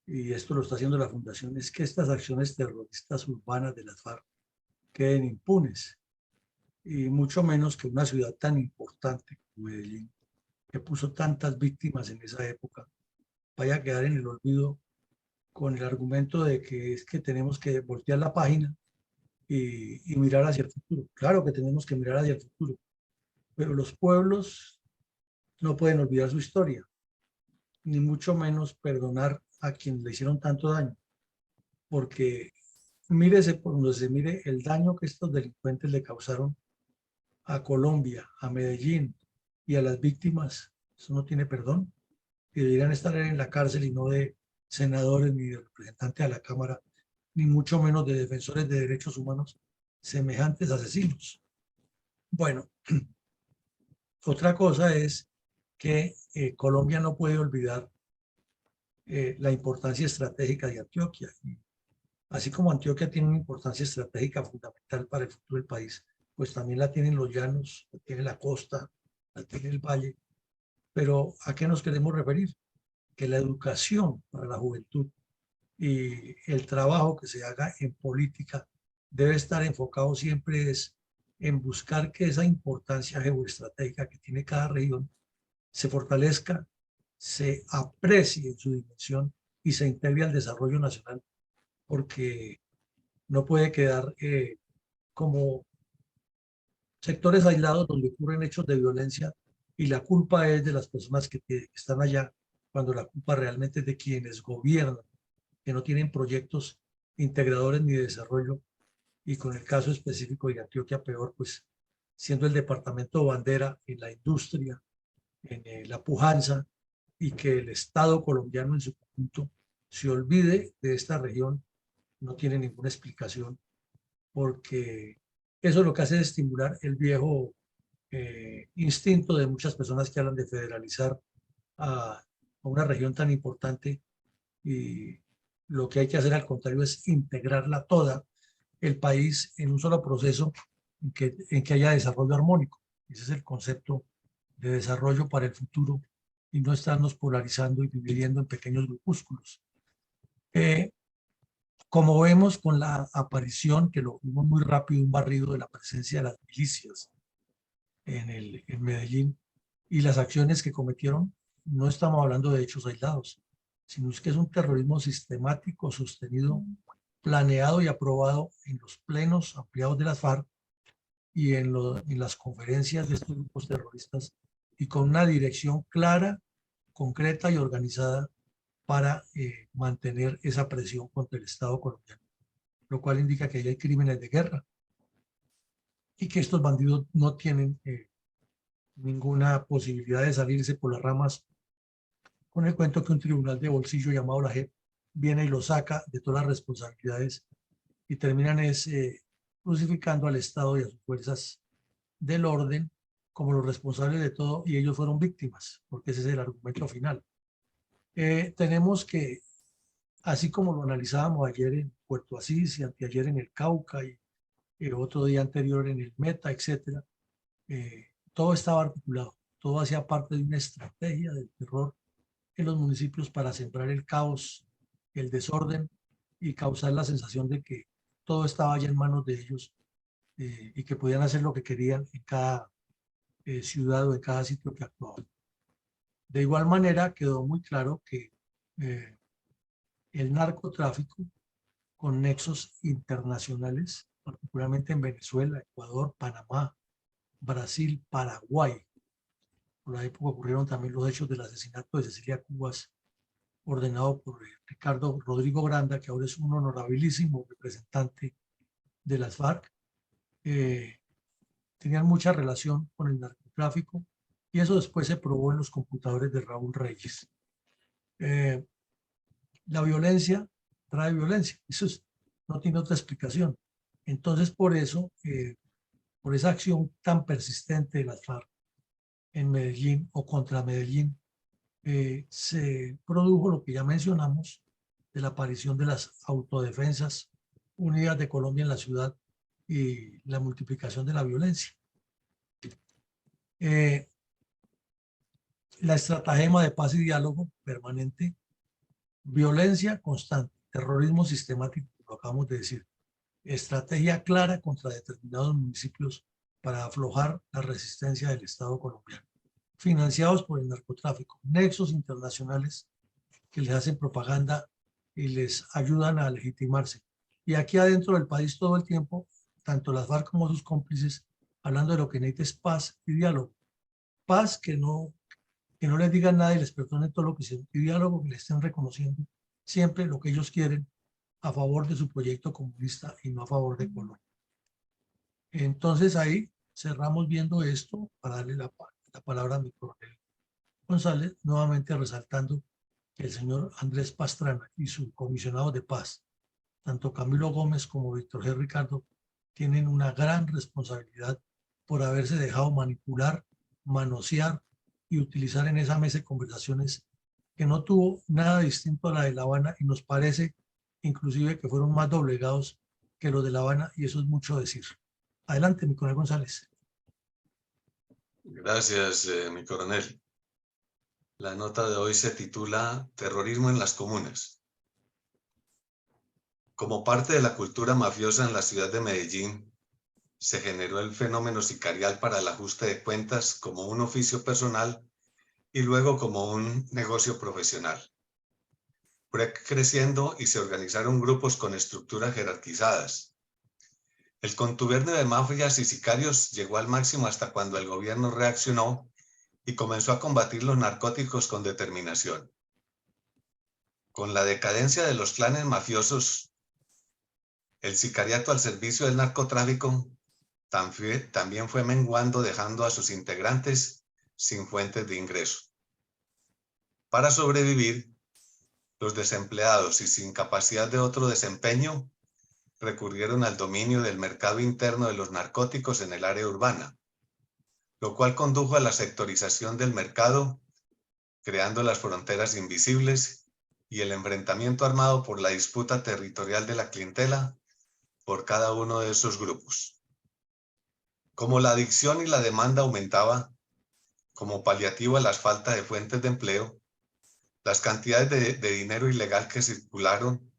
y esto lo está haciendo la Fundación, es que estas acciones terroristas urbanas de las FARC queden impunes, y mucho menos que una ciudad tan importante como Medellín, que puso tantas víctimas en esa época, vaya a quedar en el olvido con el argumento de que es que tenemos que voltear la página y mirar hacia el futuro. Claro que tenemos que mirar hacia el futuro, pero los pueblos no pueden olvidar su historia, ni mucho menos perdonar a quienes le hicieron tanto daño, porque mírese por donde se mire el daño que estos delincuentes le causaron a Colombia, a Medellín y a las víctimas. Eso no tiene perdón, y deberían estar en la cárcel, y no de senadores ni de representantes a la Cámara, ni mucho menos de defensores de derechos humanos, semejantes asesinos. Bueno, otra cosa es que Colombia no puede olvidar la importancia estratégica de Antioquia. Así como Antioquia tiene una importancia estratégica fundamental para el futuro del país, pues también la tienen los llanos, la tiene la costa, la tiene el valle. Pero ¿a qué nos queremos referir? Que la educación para la juventud y el trabajo que se haga en política debe estar enfocado siempre en buscar que esa importancia geoestratégica que tiene cada región se fortalezca, se aprecie en su dimensión y se integre al desarrollo nacional, porque no puede quedar como sectores aislados donde ocurren hechos de violencia y la culpa es de las personas que están allá, cuando la culpa realmente es de quienes gobiernan, que no tienen proyectos integradores ni de desarrollo. Y con el caso específico de Antioquia, peor, pues siendo el departamento bandera en la industria, en la pujanza, y que el Estado colombiano en su conjunto se olvide de esta región, no tiene ninguna explicación, porque eso lo que hace es estimular el viejo instinto de muchas personas que hablan de federalizar a una región tan importante, y Lo que hay que hacer al contrario es integrarla toda el país en un solo proceso en que haya desarrollo armónico. Ese es el concepto de desarrollo para el futuro y no estarnos polarizando y dividiendo en pequeños grupúsculos. Como vemos con la aparición, que lo vimos muy rápido, un barrido de la presencia de las milicias en Medellín y las acciones que cometieron, no estamos hablando de hechos aislados, sino que es un terrorismo sistemático, sostenido, planeado y aprobado en los plenos ampliados de las FARC y en las conferencias de estos grupos terroristas y con una dirección clara, concreta y organizada para mantener esa presión contra el Estado colombiano, lo cual indica que hay crímenes de guerra y que estos bandidos no tienen ninguna posibilidad de salirse por las ramas con el cuento que un tribunal de bolsillo llamado la JEP viene y lo saca de todas las responsabilidades y terminan crucificando al Estado y a sus fuerzas del orden como los responsables de todo, y ellos fueron víctimas, porque ese es el argumento final. Tenemos que, así como lo analizábamos ayer en Puerto Asís y anteayer en el Cauca y el otro día anterior en el Meta, etcétera, todo estaba articulado, todo hacía parte de una estrategia del terror en los municipios para sembrar el caos, el desorden y causar la sensación de que todo estaba ya en manos de ellos y que podían hacer lo que querían en cada ciudad o en cada sitio que actuaban. De igual manera quedó muy claro que el narcotráfico con nexos internacionales, particularmente en Venezuela, Ecuador, Panamá, Brasil, Paraguay. Por la época ocurrieron también los hechos del asesinato de Cecilia Cubas, ordenado por Ricardo Rodrigo Granda, que ahora es un honorabilísimo representante de las FARC. Tenían mucha relación con el narcotráfico y eso después se probó en los computadores de Raúl Reyes. La violencia trae violencia, eso no tiene otra explicación. Entonces, por eso, por esa acción tan persistente de las FARC en Medellín o contra Medellín, se produjo lo que ya mencionamos de la aparición de las autodefensas unidas de Colombia en la ciudad y la multiplicación de la violencia. La estratagema de paz y diálogo permanente, violencia constante, terrorismo sistemático, lo acabamos de decir, estrategia clara contra determinados municipios para aflojar la resistencia del Estado colombiano, financiados por el narcotráfico, nexos internacionales que les hacen propaganda y les ayudan a legitimarse. Y aquí adentro del país todo el tiempo, tanto las FARC como sus cómplices, hablando de lo que necesita es paz y diálogo. Paz que no les digan nada y les perdonen todo lo que hicieron, y diálogo que les estén reconociendo siempre lo que ellos quieren a favor de su proyecto comunista y no a favor de Colombia. Entonces ahí cerramos viendo esto para darle la palabra a mi coronel González, nuevamente resaltando que el señor Andrés Pastrana y su comisionado de paz, tanto Camilo Gómez como Víctor G. Ricardo, tienen una gran responsabilidad por haberse dejado manipular, manosear y utilizar en esa mesa de conversaciones que no tuvo nada distinto a la de La Habana y nos parece inclusive que fueron más doblegados que los de La Habana, y eso es mucho decir. Adelante, mi coronel González. Gracias, mi coronel. La nota de hoy se titula Terrorismo en las comunas. Como parte de la cultura mafiosa en la ciudad de Medellín, se generó el fenómeno sicarial para el ajuste de cuentas como un oficio personal y luego como un negocio profesional. Fue creciendo y se organizaron grupos con estructuras jerarquizadas. El contubernio de mafias y sicarios llegó al máximo hasta cuando el gobierno reaccionó y comenzó a combatir los narcóticos con determinación. Con la decadencia de los clanes mafiosos, el sicariato al servicio del narcotráfico también fue menguando, dejando a sus integrantes sin fuentes de ingreso. Para sobrevivir, los desempleados y sin capacidad de otro desempeño recurrieron al dominio del mercado interno de los narcóticos en el área urbana, lo cual condujo a la sectorización del mercado, creando las fronteras invisibles y el enfrentamiento armado por la disputa territorial de la clientela por cada uno de esos grupos. Como la adicción y la demanda aumentaba, como paliativo a las faltas de fuentes de empleo, las cantidades de dinero ilegal que circularon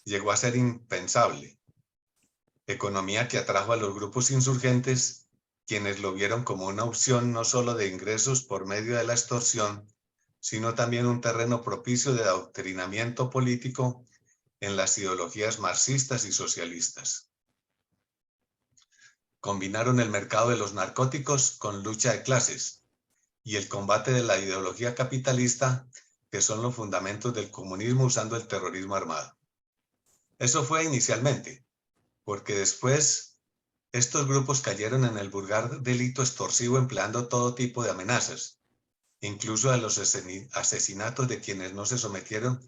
llegó a ser impensable. Economía que atrajo a los grupos insurgentes, quienes lo vieron como una opción no solo de ingresos por medio de la extorsión, sino también un terreno propicio de adoctrinamiento político en las ideologías marxistas y socialistas. Combinaron el mercado de los narcóticos con lucha de clases y el combate de la ideología capitalista, que son los fundamentos del comunismo, usando el terrorismo armado. Eso fue inicialmente, porque después estos grupos cayeron en el vulgar delito extorsivo empleando todo tipo de amenazas, incluso a los asesinatos de quienes no se sometieron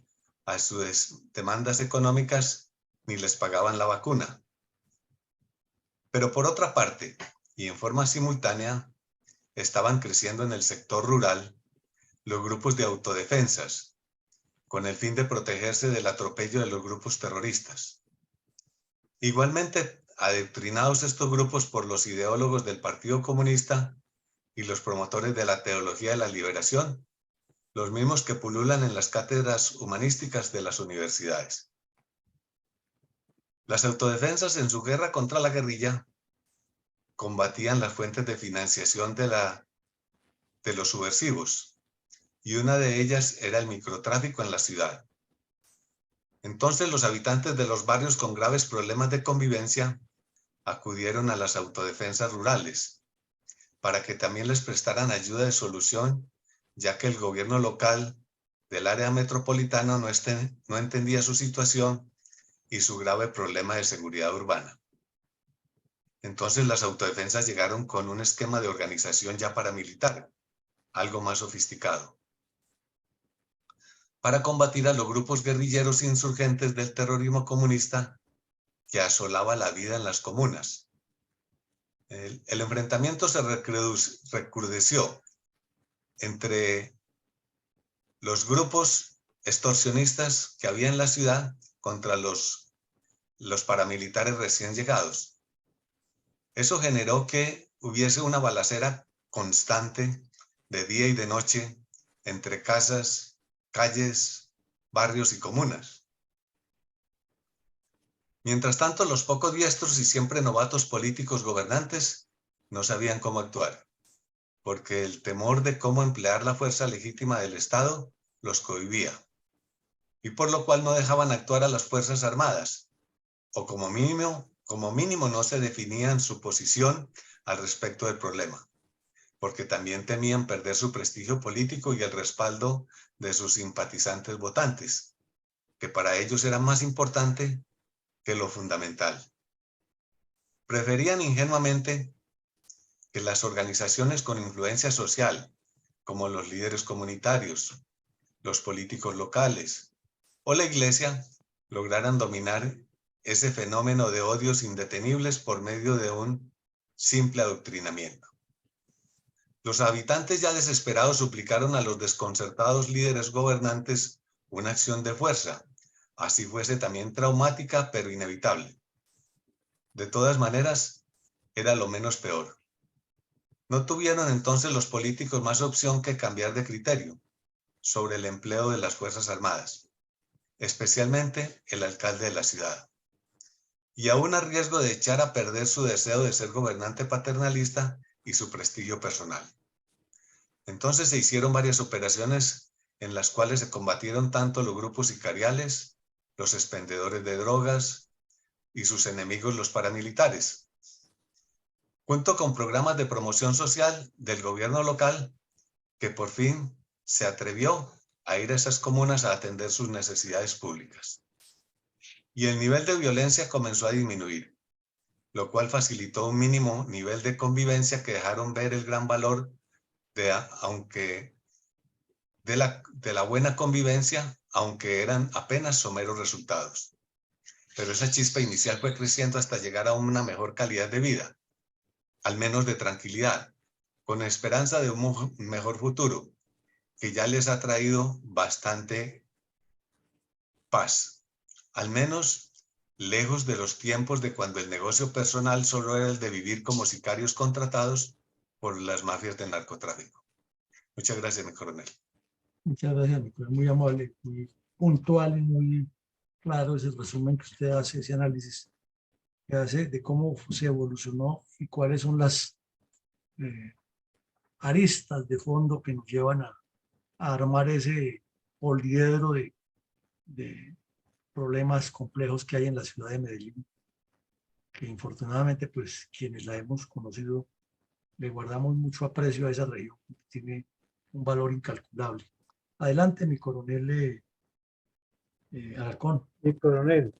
a sus demandas económicas ni les pagaban la vacuna. Pero por otra parte, y en forma simultánea, estaban creciendo en el sector rural los grupos de autodefensas, con el fin de protegerse del atropello de los grupos terroristas. Igualmente, adoctrinados estos grupos por los ideólogos del Partido Comunista y los promotores de la teología de la liberación, los mismos que pululan en las cátedras humanísticas de las universidades. Las autodefensas, en su guerra contra la guerrilla, combatían las fuentes de financiación de los subversivos, y una de ellas era el microtráfico en la ciudad. Entonces los habitantes de los barrios con graves problemas de convivencia acudieron a las autodefensas rurales para que también les prestaran ayuda de solución, ya que el gobierno local del área metropolitana no entendía su situación y su grave problema de seguridad urbana. Entonces las autodefensas llegaron con un esquema de organización ya paramilitar, algo más sofisticado, para combatir a los grupos guerrilleros insurgentes del terrorismo comunista que asolaba la vida en las comunas. El enfrentamiento se recrudeció entre los grupos extorsionistas que había en la ciudad contra los paramilitares recién llegados. Eso generó que hubiese una balacera constante de día y de noche entre casas, calles, barrios y comunas. Mientras tanto, los pocos diestros y siempre novatos políticos gobernantes no sabían cómo actuar, porque el temor de cómo emplear la fuerza legítima del Estado los cohibía, y por lo cual no dejaban actuar a las Fuerzas Armadas, o como mínimo no se definían su posición al respecto del problema, porque también temían perder su prestigio político y el respaldo de sus simpatizantes votantes, que para ellos era más importante que lo fundamental. Preferían ingenuamente que las organizaciones con influencia social, como los líderes comunitarios, los políticos locales o la iglesia, lograran dominar ese fenómeno de odios indetenibles por medio de un simple adoctrinamiento. Los habitantes ya desesperados suplicaron a los desconcertados líderes gobernantes una acción de fuerza, así fuese también traumática pero inevitable. De todas maneras, era lo menos peor. No tuvieron entonces los políticos más opción que cambiar de criterio sobre el empleo de las Fuerzas Armadas, especialmente el alcalde de la ciudad. Y aún a riesgo de echar a perder su deseo de ser gobernante paternalista y su prestigio personal. Entonces se hicieron varias operaciones en las cuales se combatieron tanto los grupos sicariales, los expendedores de drogas y sus enemigos los paramilitares. Cuento con programas de promoción social del gobierno local que por fin se atrevió a ir a esas comunas a atender sus necesidades públicas. Y el nivel de violencia comenzó a disminuir, lo cual facilitó un mínimo nivel de convivencia que dejaron ver el gran valor de la buena convivencia, aunque eran apenas someros resultados. Pero esa chispa inicial fue creciendo hasta llegar a una mejor calidad de vida, al menos de tranquilidad, con esperanza de un mejor futuro, que ya les ha traído bastante paz, al menos lejos de los tiempos de cuando el negocio personal solo era el de vivir como sicarios contratados por las mafias de narcotráfico. Muchas gracias, mi coronel. Muchas gracias, Nicolás. Muy amable, muy puntual y muy claro ese resumen que usted hace, ese análisis que hace de cómo se evolucionó y cuáles son las aristas de fondo que nos llevan a armar ese poliedro de problemas complejos que hay en la ciudad de Medellín, que infortunadamente, pues, quienes la hemos conocido, le guardamos mucho aprecio a esa región, que tiene un valor incalculable. Adelante, mi coronel Alarcón. Mi coronel,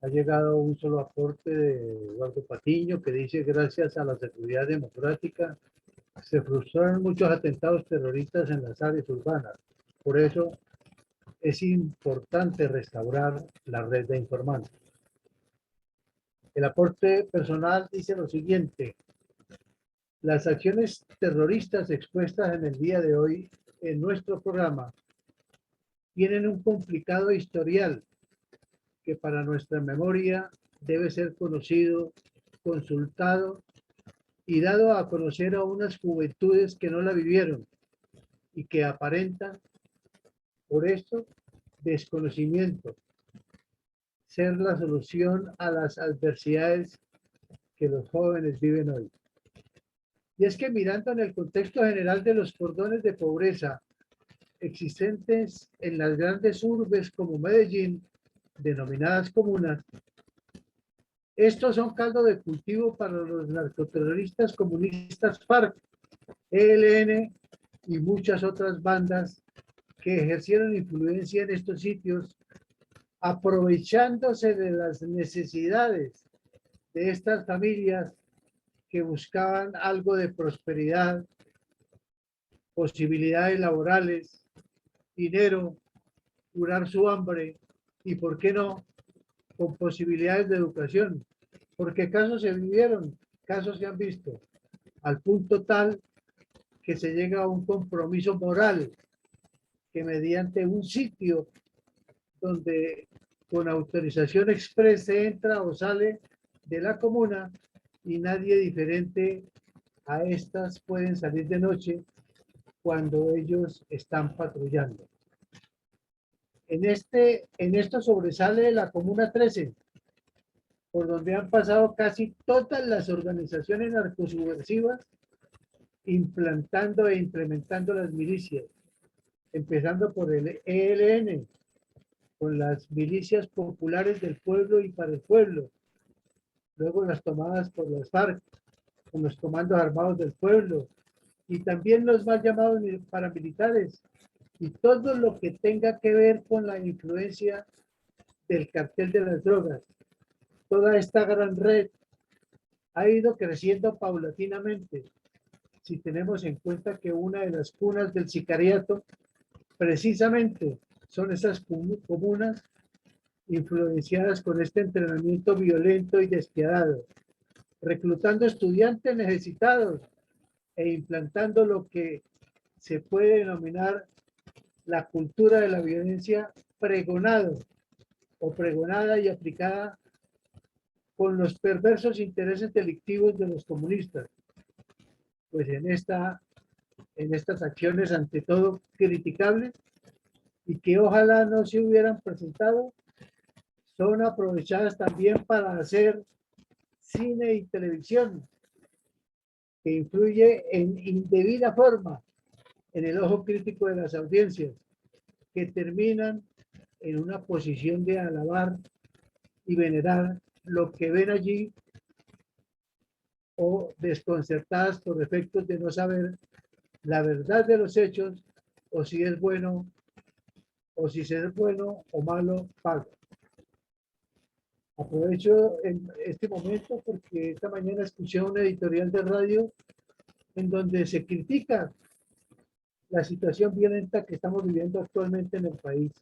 ha llegado un solo aporte de Eduardo Patiño que dice: gracias a la seguridad democrática se frustraron muchos atentados terroristas en las áreas urbanas. Por eso es importante restaurar la red de informantes. El aporte personal dice lo siguiente: las acciones terroristas expuestas en el día de hoy en nuestro programa tienen un complicado historial que para nuestra memoria debe ser conocido, consultado y dado a conocer a unas juventudes que no la vivieron y que aparentan, por esto, desconocimiento, ser la solución a las adversidades que los jóvenes viven hoy. Y es que mirando en el contexto general de los cordones de pobreza existentes en las grandes urbes como Medellín, denominadas comunas, estos son caldo de cultivo para los narcoterroristas comunistas FARC, ELN y muchas otras bandas que ejercieron influencia en estos sitios, aprovechándose de las necesidades de estas familias que buscaban algo de prosperidad, posibilidades laborales, dinero, curar su hambre y, ¿por qué no?, con posibilidades de educación. Porque casos se vivieron, casos se han visto, al punto tal que se llega a un compromiso moral que mediante un sitio donde con autorización express se entra o sale de la comuna y nadie diferente a estas pueden salir de noche cuando ellos están patrullando. En esto sobresale la Comuna 13, por donde han pasado casi todas las organizaciones narcosubversivas implantando e implementando las milicias, empezando por el ELN, con las milicias populares del pueblo y para el pueblo, luego las tomadas por las FARC, con los comandos armados del pueblo, y también los mal llamados paramilitares, y todo lo que tenga que ver con la influencia del cartel de las drogas. Toda esta gran red ha ido creciendo paulatinamente, si tenemos en cuenta que una de las cunas del sicariato precisamente son esas comunas influenciadas con este entrenamiento violento y despiadado, reclutando estudiantes necesitados e implantando lo que se puede denominar la cultura de la violencia pregonado o pregonada y aplicada con los perversos intereses delictivos de los comunistas. Pues en estas acciones, ante todo criticables y que ojalá no se hubieran presentado, son aprovechadas también para hacer cine y televisión, que influye en indebida forma en el ojo crítico de las audiencias, que terminan en una posición de alabar y venerar lo que ven allí, o desconcertadas por efectos de no saber la verdad de los hechos, o si es bueno, o si es bueno o malo, paga. Aprovecho en este momento porque esta mañana escuché una editorial de radio en donde se critica la situación violenta que estamos viviendo actualmente en el país.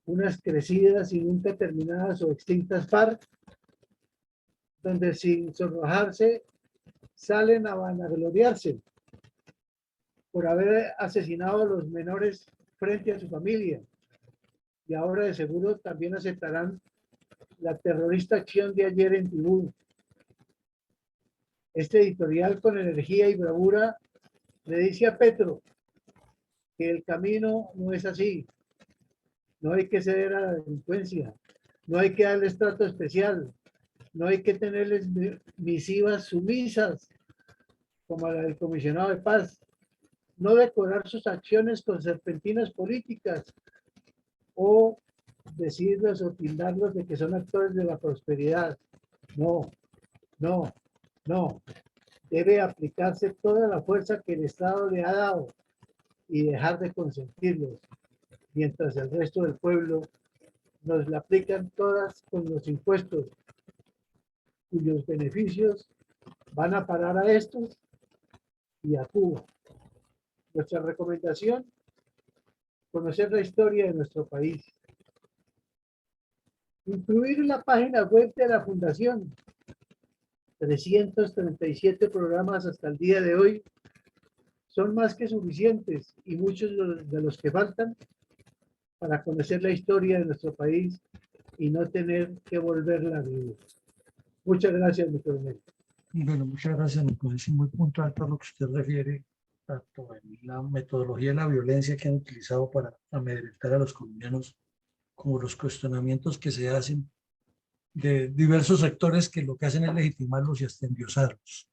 Unas crecidas y nunca terminadas o extintas FARC, donde sin sonrojarse salen a vanagloriarse por haber asesinado a los menores frente a su familia, y ahora de seguro también aceptarán la terrorista acción de ayer en Tibú. Este editorial con energía y bravura le dice a Petro que el camino no es así. No hay que ceder a la delincuencia, no hay que darles trato especial, no hay que tenerles misivas sumisas como la del comisionado de paz, no decorar sus acciones con serpentinas políticas o decirles o tildarlos de que son actores de la prosperidad. No, no, no. Debe aplicarse toda la fuerza que el Estado le ha dado y dejar de consentirlos, mientras el resto del pueblo nos la aplican todas con los impuestos, cuyos beneficios van a parar a estos y a Cuba. Nuestra recomendación: conocer la historia de nuestro país. Incluir en la página web de la Fundación 337 programas hasta el día de hoy son más que suficientes, y muchos de los que faltan, para conocer la historia de nuestro país y no tener que volverla a vivir. Muchas gracias, mi coronel. Bueno, muchas gracias, Nicolás. Y muy puntual por lo que usted refiere, tanto en la metodología de la violencia que han utilizado para amedrentar a los colombianos, como los cuestionamientos que se hacen de diversos sectores que lo que hacen es legitimarlos y hasta endiosarlos.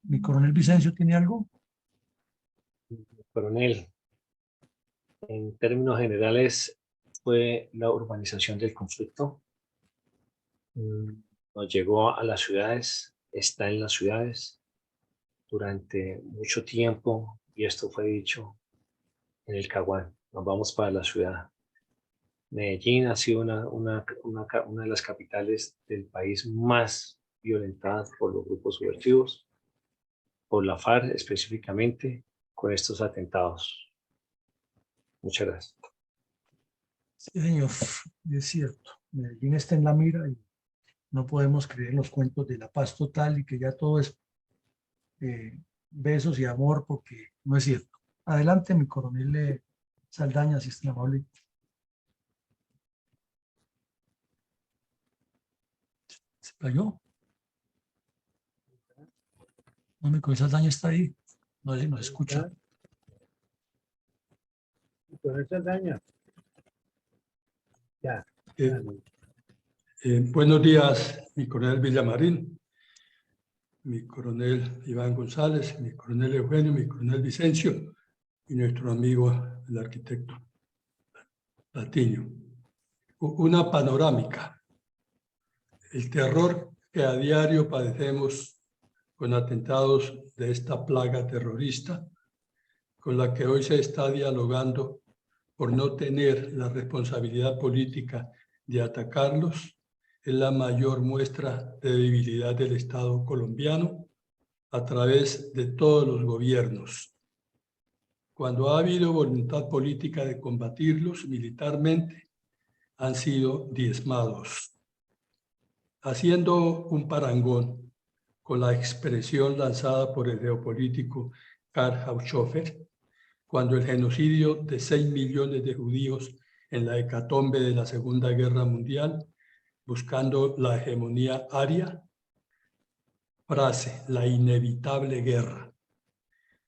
¿Mi coronel Vicencio tiene algo? Coronel, en términos generales, fue la urbanización del conflicto. Nos llegó a las ciudades, está en las ciudades durante mucho tiempo, y esto fue dicho en el Caguán. Nos vamos para la ciudad. Medellín ha sido una de las capitales del país más violentadas por los grupos subversivos, por la FARC específicamente, con estos atentados. Muchas gracias. Sí, señor, es cierto. Medellín está en la mira y no podemos creer en los cuentos de la paz total y que ya todo es besos y amor, porque no es cierto. Adelante, mi coronel Saldaña, si es tan amable. ¿Se cayó? No, mi coronel Saldaña está ahí. No sé si nos escucha. Mi coronel Saldaña. Ya. Buenos días, mi coronel Villamarín, mi coronel Iván González, mi coronel Eugenio, mi coronel Vicencio y nuestro amigo el arquitecto Patiño. Una panorámica. El terror que a diario padecemos con atentados de esta plaga terrorista, con la que hoy se está dialogando por no tener la responsabilidad política de atacarlos, es la mayor muestra de debilidad del Estado colombiano a través de todos los gobiernos. Cuando ha habido voluntad política de combatirlos militarmente, han sido diezmados. Haciendo un parangón con la expresión lanzada por el geopolítico Karl Haushofer, cuando el genocidio de 6 millones de judíos en la hecatombe de la Segunda Guerra Mundial, buscando la hegemonía aria, frase, la inevitable guerra.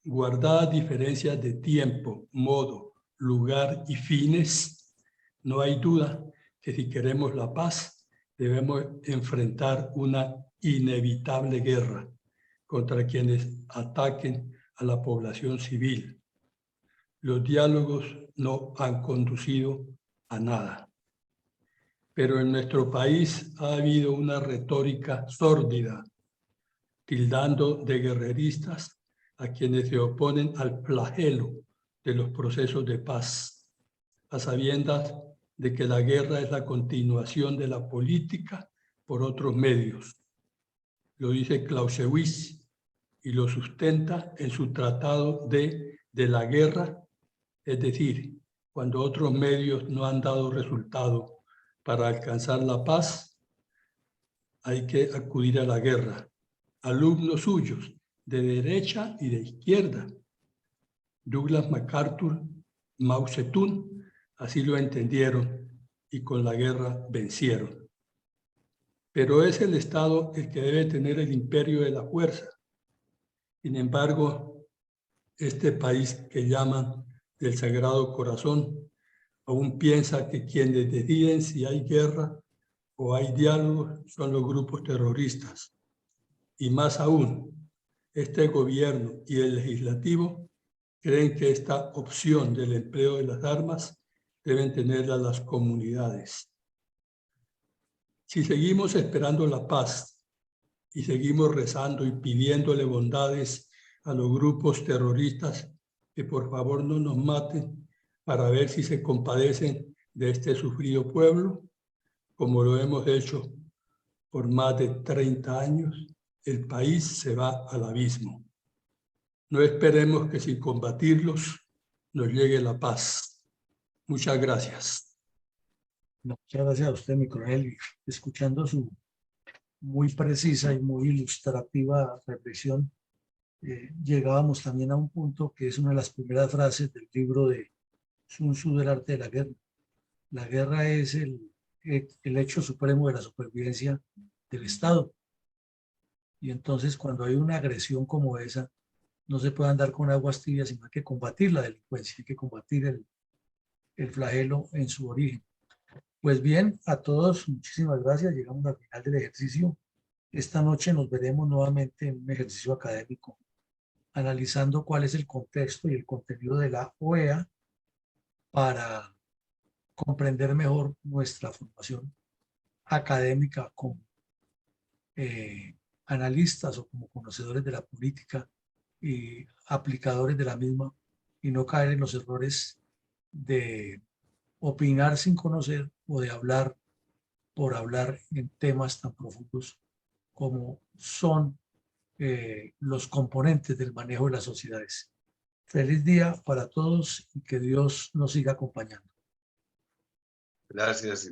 Guardadas diferencias de tiempo, modo, lugar y fines, no hay duda que si queremos la paz, debemos enfrentar una inevitable guerra contra quienes ataquen a la población civil. Los diálogos no han conducido a nada. Pero en nuestro país ha habido una retórica sórdida, tildando de guerreristas a quienes se oponen al flagelo de los procesos de paz, a sabiendas de que la guerra es la continuación de la política por otros medios. Lo dice Clausewitz y lo sustenta en su tratado de la guerra, es decir, cuando otros medios no han dado resultado para alcanzar la paz, hay que acudir a la guerra. Alumnos suyos de derecha y de izquierda, Douglas MacArthur, Mao Zedong, así lo entendieron y con la guerra vencieron. Pero es el Estado el que debe tener el imperio de la fuerza. Sin embargo, este país que llaman del Sagrado Corazón aún piensa que quienes deciden si hay guerra o hay diálogo son los grupos terroristas. Y más aún, este gobierno y el legislativo creen que esta opción del empleo de las armas deben tenerla las comunidades. Si seguimos esperando la paz y seguimos rezando y pidiéndole bondades a los grupos terroristas que por favor no nos maten para ver si se compadecen de este sufrido pueblo, como lo hemos hecho por más de 30 años, el país se va al abismo. No esperemos que sin combatirlos nos llegue la paz. Muchas gracias. Muchas gracias a usted, mi coronel. Escuchando su muy precisa y muy ilustrativa reflexión, llegábamos también a un punto que es una de las primeras frases del libro de Sun Tzu del arte de la guerra. La guerra es el hecho supremo de la supervivencia del Estado. Y entonces cuando hay una agresión como esa, no se puede andar con aguas tibias, sino hay que combatir la delincuencia, hay que combatir el flagelo en su origen. Pues bien, a todos, muchísimas gracias. Llegamos al final del ejercicio. Esta noche nos veremos nuevamente en un ejercicio académico, analizando cuál es el contexto y el contenido de la OEA para comprender mejor nuestra formación académica como analistas o como conocedores de la política y aplicadores de la misma, y no caer en los errores de opinar sin conocer o de hablar por hablar en temas tan profundos como son los componentes del manejo de las sociedades. Feliz día para todos y que Dios nos siga acompañando. Gracias.